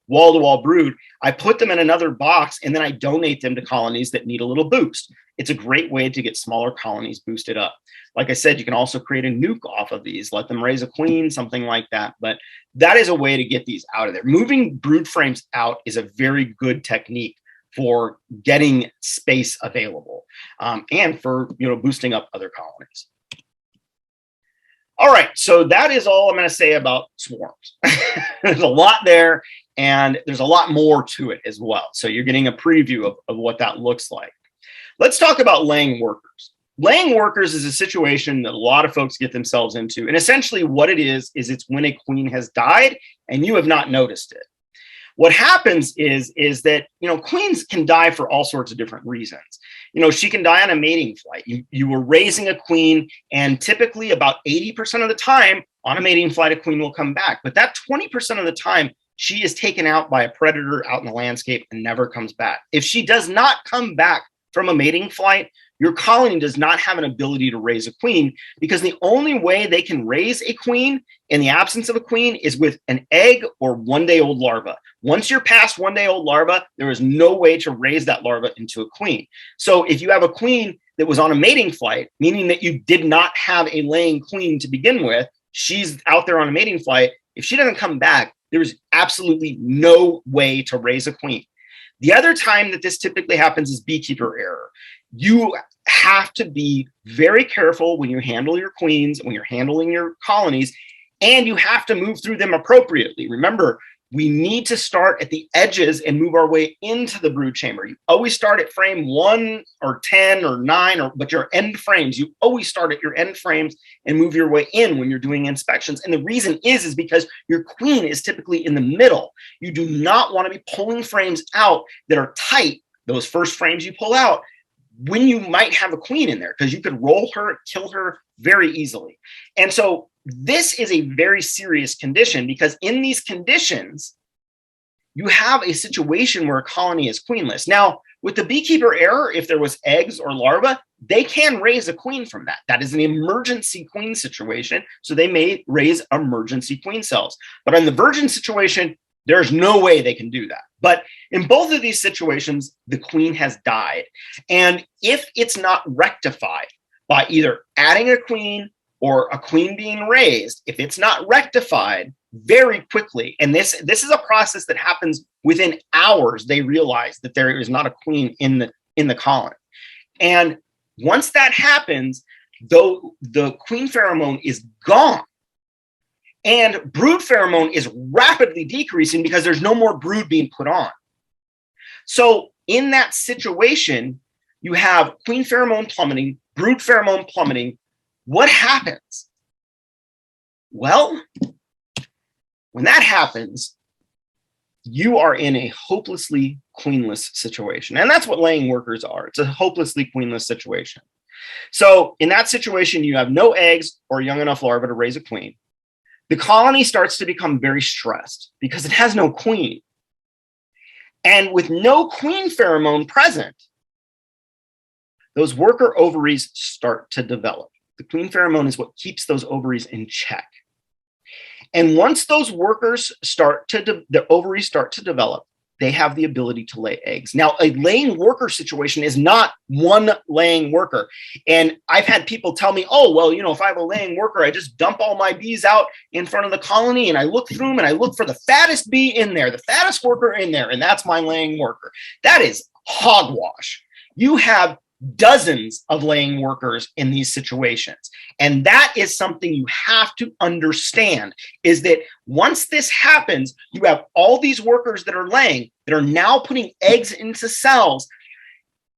wall-to-wall brood. I put them in another box and then I donate them to colonies that need a little boost. It's a great way to get smaller colonies boosted up. Like I said, you can also create a nuke off of these, let them raise a queen, something like that. But that is a way to get these out of there. Moving brood frames out is a very good technique for getting space available and for boosting up other colonies. All right, so that is all I'm going to say about swarms. There's a lot there, and there's a lot more to it as well. So you're getting a preview of what that looks like. Let's talk about laying workers. Laying workers is a situation that a lot of folks get themselves into. And essentially what it is it's when a queen has died and you have not noticed it. What happens is that, queens can die for all sorts of different reasons. She can die on a mating flight. You were raising a queen, and typically about 80% of the time on a mating flight, a queen will come back. But that 20% of the time, she is taken out by a predator out in the landscape and never comes back. If she does not come back from a mating flight, your colony does not have an ability to raise a queen, because the only way they can raise a queen in the absence of a queen is with an egg or one-day-old larva. Once you're past one-day-old larva, there is no way to raise that larva into a queen. So if you have a queen that was on a mating flight, meaning that you did not have a laying queen to begin with, she's out there on a mating flight. If she doesn't come back, there is absolutely no way to raise a queen. The other time that this typically happens is beekeeper error. You have to be very careful when you handle your queens, when you're handling your colonies, and you have to move through them appropriately. Remember, we need to start at the edges and move our way into the brood chamber. You always start at frame 1 or 10 or 9, but your end frames, you always start at your end frames and move your way in when you're doing inspections. And the reason is because your queen is typically in the middle. You do not want to be pulling frames out that are tight, those first frames you pull out, when you might have a queen in there, because you could roll her, kill her very easily. And so this is a very serious condition, because in these conditions, you have a situation where a colony is queenless. Now, with the beekeeper error, if there was eggs or larvae, they can raise a queen from that. That is an emergency queen situation, so they may raise emergency queen cells. But in the virgin situation, there's no way they can do that. But in both of these situations, the queen has died. And if it's not rectified by either adding a queen or a queen being raised, if it's not rectified very quickly, and this is a process that happens within hours, they realize that there is not a queen in the colony. And once that happens, though, the queen pheromone is gone, and brood pheromone is rapidly decreasing because there's no more brood being put on. So in that situation, you have queen pheromone plummeting, brood pheromone plummeting. What happens? Well, when that happens, you are in a hopelessly queenless situation. And that's what laying workers are. It's a hopelessly queenless situation. So in that situation, you have no eggs or young enough larvae to raise a queen. The colony starts to become very stressed because it has no queen. And with no queen pheromone present, those worker ovaries start to develop. The queen pheromone is what keeps those ovaries in check. And once those workers the ovaries start to develop, they have the ability to lay eggs. Now, a laying worker situation is not one laying worker. And I've had people tell me, oh, well, if I have a laying worker, I just dump all my bees out in front of the colony and I look through them and I look for the fattest bee in there, the fattest worker in there, and that's my laying worker. That is hogwash. You have dozens of laying workers in these situations. And that is something you have to understand, is that once this happens, you have all these workers that are laying that are now putting eggs into cells.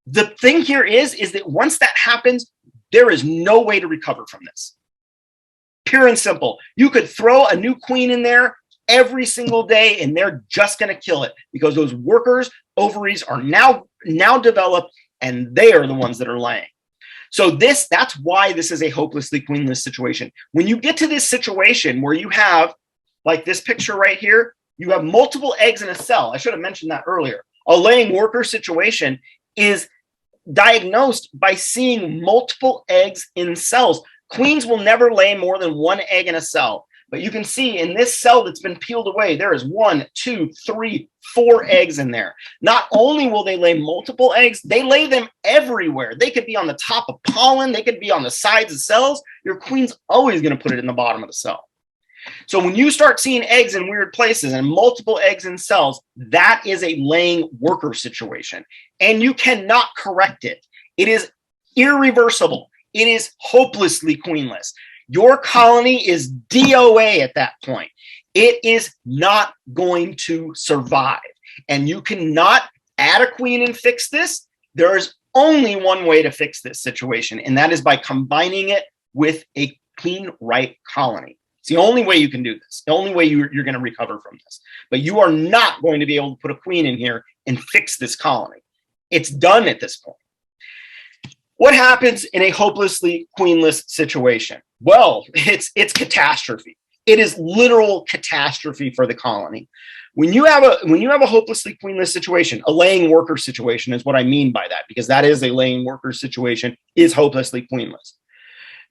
The thing here is that once that happens, there is no way to recover from this. Pure and simple. You could throw a new queen in there every single day and they're just going to kill it, because those workers' ovaries are now developed and they are the ones that are laying. So that's why this is a hopelessly queenless situation. When you get to this situation where you have, like this picture right here, you have multiple eggs in a cell. I should have mentioned that earlier. A laying worker situation is diagnosed by seeing multiple eggs in cells. Queens will never lay more than one egg in a cell. But you can see in this cell that's been peeled away, there is 1, 2, 3, 4 eggs in there. Not only will they lay multiple eggs, they lay them everywhere. They could be on the top of pollen. They could be on the sides of cells. Your queen's always going to put it in the bottom of the cell. So when you start seeing eggs in weird places and multiple eggs in cells, that is a laying worker situation. And you cannot correct it. It is irreversible. It is hopelessly queenless. Your colony is DOA at that point. It is not going to survive. And you cannot add a queen and fix this. There is only one way to fix this situation, and that is by combining it with a queen right colony. It's the only way you can do this. The only way you're going to recover from this. But you are not going to be able to put a queen in here and fix this colony. It's done at this point. What happens in a hopelessly queenless situation? Well, it's catastrophe. It is literal catastrophe for the colony. When you have a hopelessly queenless situation, a laying worker situation is what I mean by that, because that is a laying worker situation, is hopelessly queenless.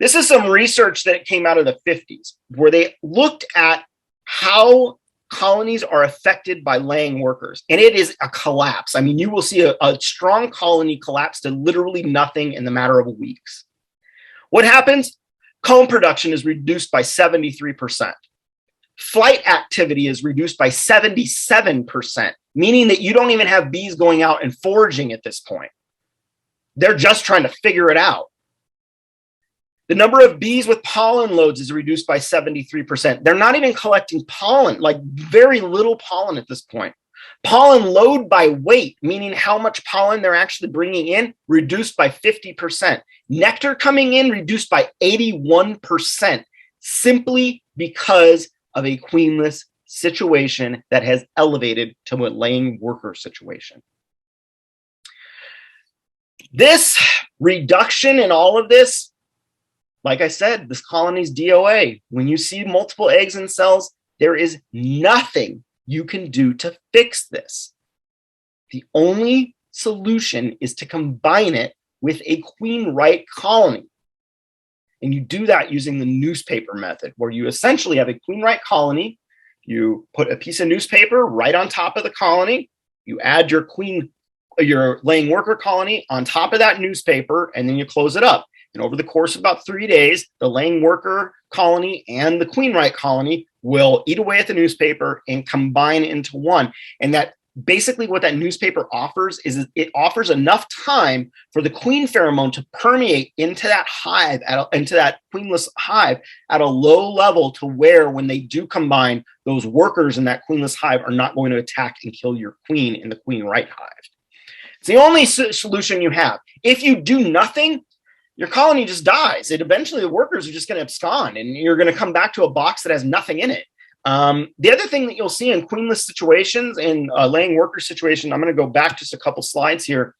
This is some research that came out of the 50s, where they looked at how colonies are affected by laying workers, and it is a collapse. I mean, you will see a strong colony collapse to literally nothing in the matter of weeks. What happens? Comb production is reduced by 73%. Flight activity is reduced by 77%, meaning that you don't even have bees going out and foraging at this point. They're just trying to figure it out. The number of bees with pollen loads is reduced by 73%. They're not even collecting pollen, like very little pollen at this point. Pollen load by weight, meaning how much pollen they're actually bringing in, reduced by 50%. Nectar coming in, reduced by 81%, simply because of a queenless situation that has elevated to a laying worker situation. This reduction in all of this, like I said, this colony's DOA. When you see multiple eggs in cells, there is nothing you can do to fix this. The only solution is to combine it with a queen right colony. And you do that using the newspaper method, where you essentially have a queen right colony. You put a piece of newspaper right on top of the colony. You add your laying worker colony on top of that newspaper, and then you close it up. And over the course of about 3 days, the laying worker colony and the queen right colony will eat away at the newspaper and combine into one. And that basically what that newspaper offers is it offers enough time for the queen pheromone to permeate into that hive, into that queenless hive at a low level, to where when they do combine, those workers in that queenless hive are not going to attack and kill your queen in the queen right hive. It's the only solution you have. If you do nothing, your colony just dies. Eventually the workers are just going to abscond, and you're going to come back to a box that has nothing in it. The other thing that you'll see in queenless situations and laying worker situation, I'm going to go back just a couple slides here,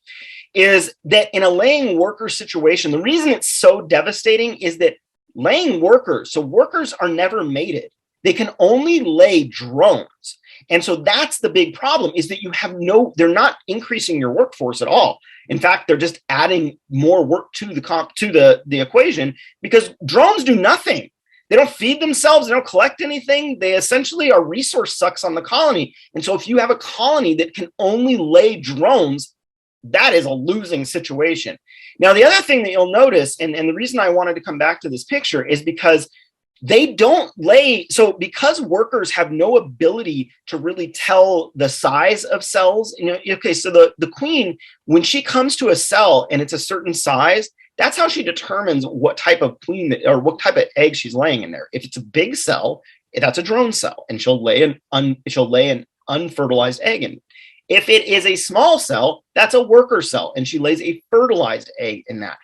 is that in a laying worker situation, the reason it's so devastating is that laying workers, so workers are never mated. They can only lay drones. And so that's the big problem, is that you have they're not increasing your workforce at all. In fact, they're just adding more work to the equation, because drones do nothing. They don't feed themselves. They don't collect anything. They essentially are resource sucks on the colony. And so if you have a colony that can only lay drones, that is a losing situation. Now, the other thing that you'll notice, and the reason I wanted to come back to this picture, is because they don't lay. So because workers have no ability to really tell the size of cells, okay, so the queen, when she comes to a cell and it's a certain size, that's how she determines what type of queen or what type of egg she's laying in there. If it's a big cell, that's a drone cell, and she'll lay an unfertilized egg in. If it is a small cell, that's a worker cell, and she lays a fertilized egg in that.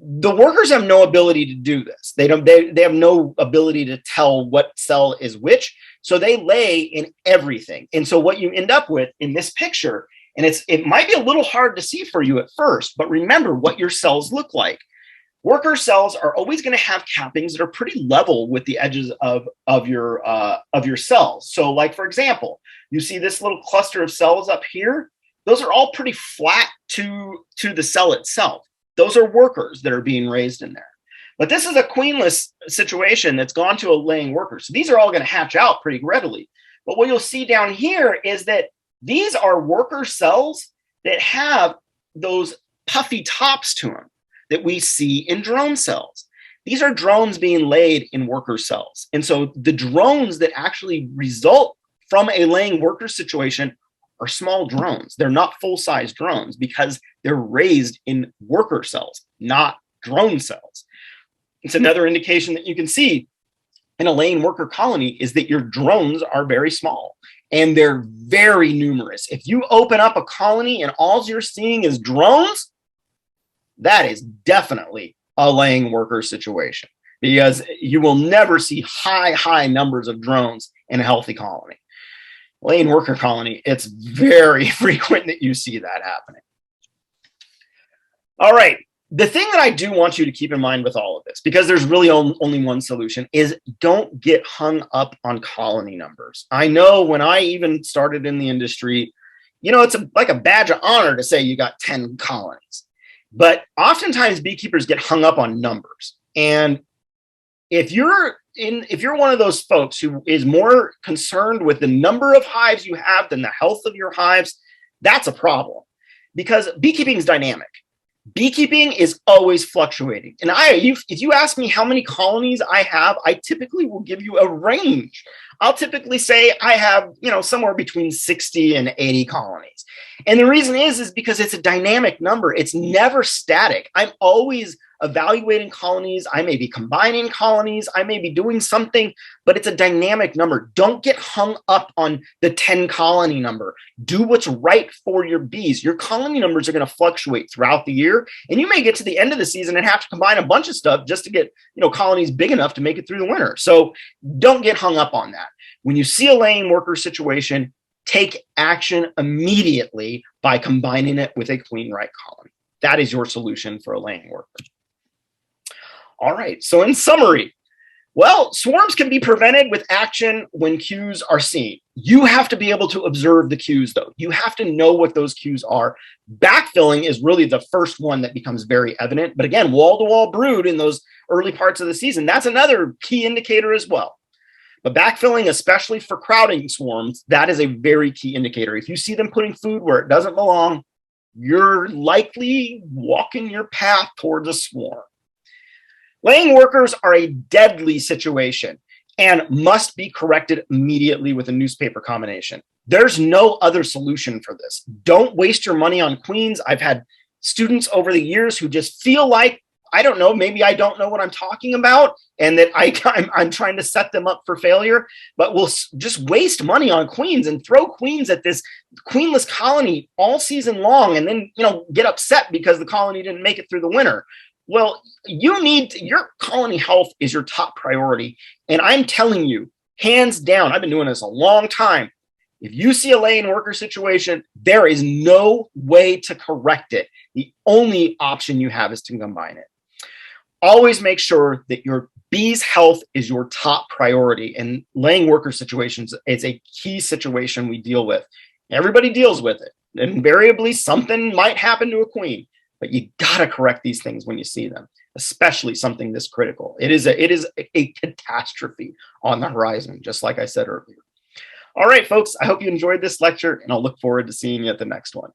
The workers have no ability to do this. They have no ability to tell what cell is which, so they lay in everything. And so what you end up with in this picture, and it might be a little hard to see for you at first, but remember what your cells look like. Worker cells are always going to have cappings that are pretty level with the edges of your cells. So, like for example, you see this little cluster of cells up here. Those are all pretty flat to the cell itself. Those are workers that are being raised in there. But this is a queenless situation that's gone to a laying worker. So these are all going to hatch out pretty readily. But what you'll see down here is that these are worker cells that have those puffy tops to them that we see in drone cells. These are drones being laid in worker cells. And so the drones that actually result from a laying worker situation are small drones. They're not full-size drones because they're raised in worker cells, not drone cells. It's another indication that you can see in a laying worker colony is that your drones are very small and they're very numerous. If you open up a colony and all you're seeing is drones, that is definitely a laying worker situation because you will never see high numbers of drones in a healthy colony. Laying worker colony, it's very frequent that you see that happening. All right. The thing that I do want you to keep in mind with all of this, because there's really only one solution, is don't get hung up on colony numbers. I know when I even started in the industry, it's like a badge of honor to say you got 10 colonies. But oftentimes beekeepers get hung up on numbers. And if you're one of those folks who is more concerned with the number of hives you have than the health of your hives, that's a problem because beekeeping is dynamic. Beekeeping is always fluctuating. And if you ask me how many colonies I have, I typically will give you a range. I'll typically say I have, somewhere between 60 and 80 colonies. And the reason is because it's a dynamic number. It's never static. I'm always evaluating colonies. I may be combining colonies. I may be doing something, but it's a dynamic number. Don't get hung up on the 10 colony number. Do what's right for your bees. Your colony numbers are going to fluctuate throughout the year, and you may get to the end of the season and have to combine a bunch of stuff just to get, colonies big enough to make it through the winter. So don't get hung up on that. When you see a laying worker situation, take action immediately by combining it with a queen right colony. That is your solution for a laying worker. All right, so in summary, well, swarms can be prevented with action when cues are seen. You have to be able to observe the cues, though. You have to know what those cues are. Backfilling is really the first one that becomes very evident. But again, wall-to-wall brood in those early parts of the season, that's another key indicator as well. But backfilling, especially for crowding swarms, that is a very key indicator. If you see them putting food where it doesn't belong, you're likely walking your path towards a swarm. Laying workers are a deadly situation and must be corrected immediately with a newspaper combination. There's no other solution for this. Don't waste your money on queens. I've had students over the years who just feel like, I don't know, maybe I don't know what I'm talking about and that I'm trying to set them up for failure, but we'll just waste money on queens and throw queens at this queenless colony all season long and then, get upset because the colony didn't make it through the winter. Well, your colony health is your top priority. And I'm telling you, hands down, I've been doing this a long time. If you see a laying worker situation, there is no way to correct it. The only option you have is to combine it. Always make sure that your bee's health is your top priority. And laying worker situations is a key situation we deal with. Everybody deals with it. Invariably, something might happen to a queen. But you got to correct these things when you see them, especially something this critical. It is a catastrophe on the horizon, just like I said earlier. All right, folks, I hope you enjoyed this lecture, and I'll look forward to seeing you at the next one.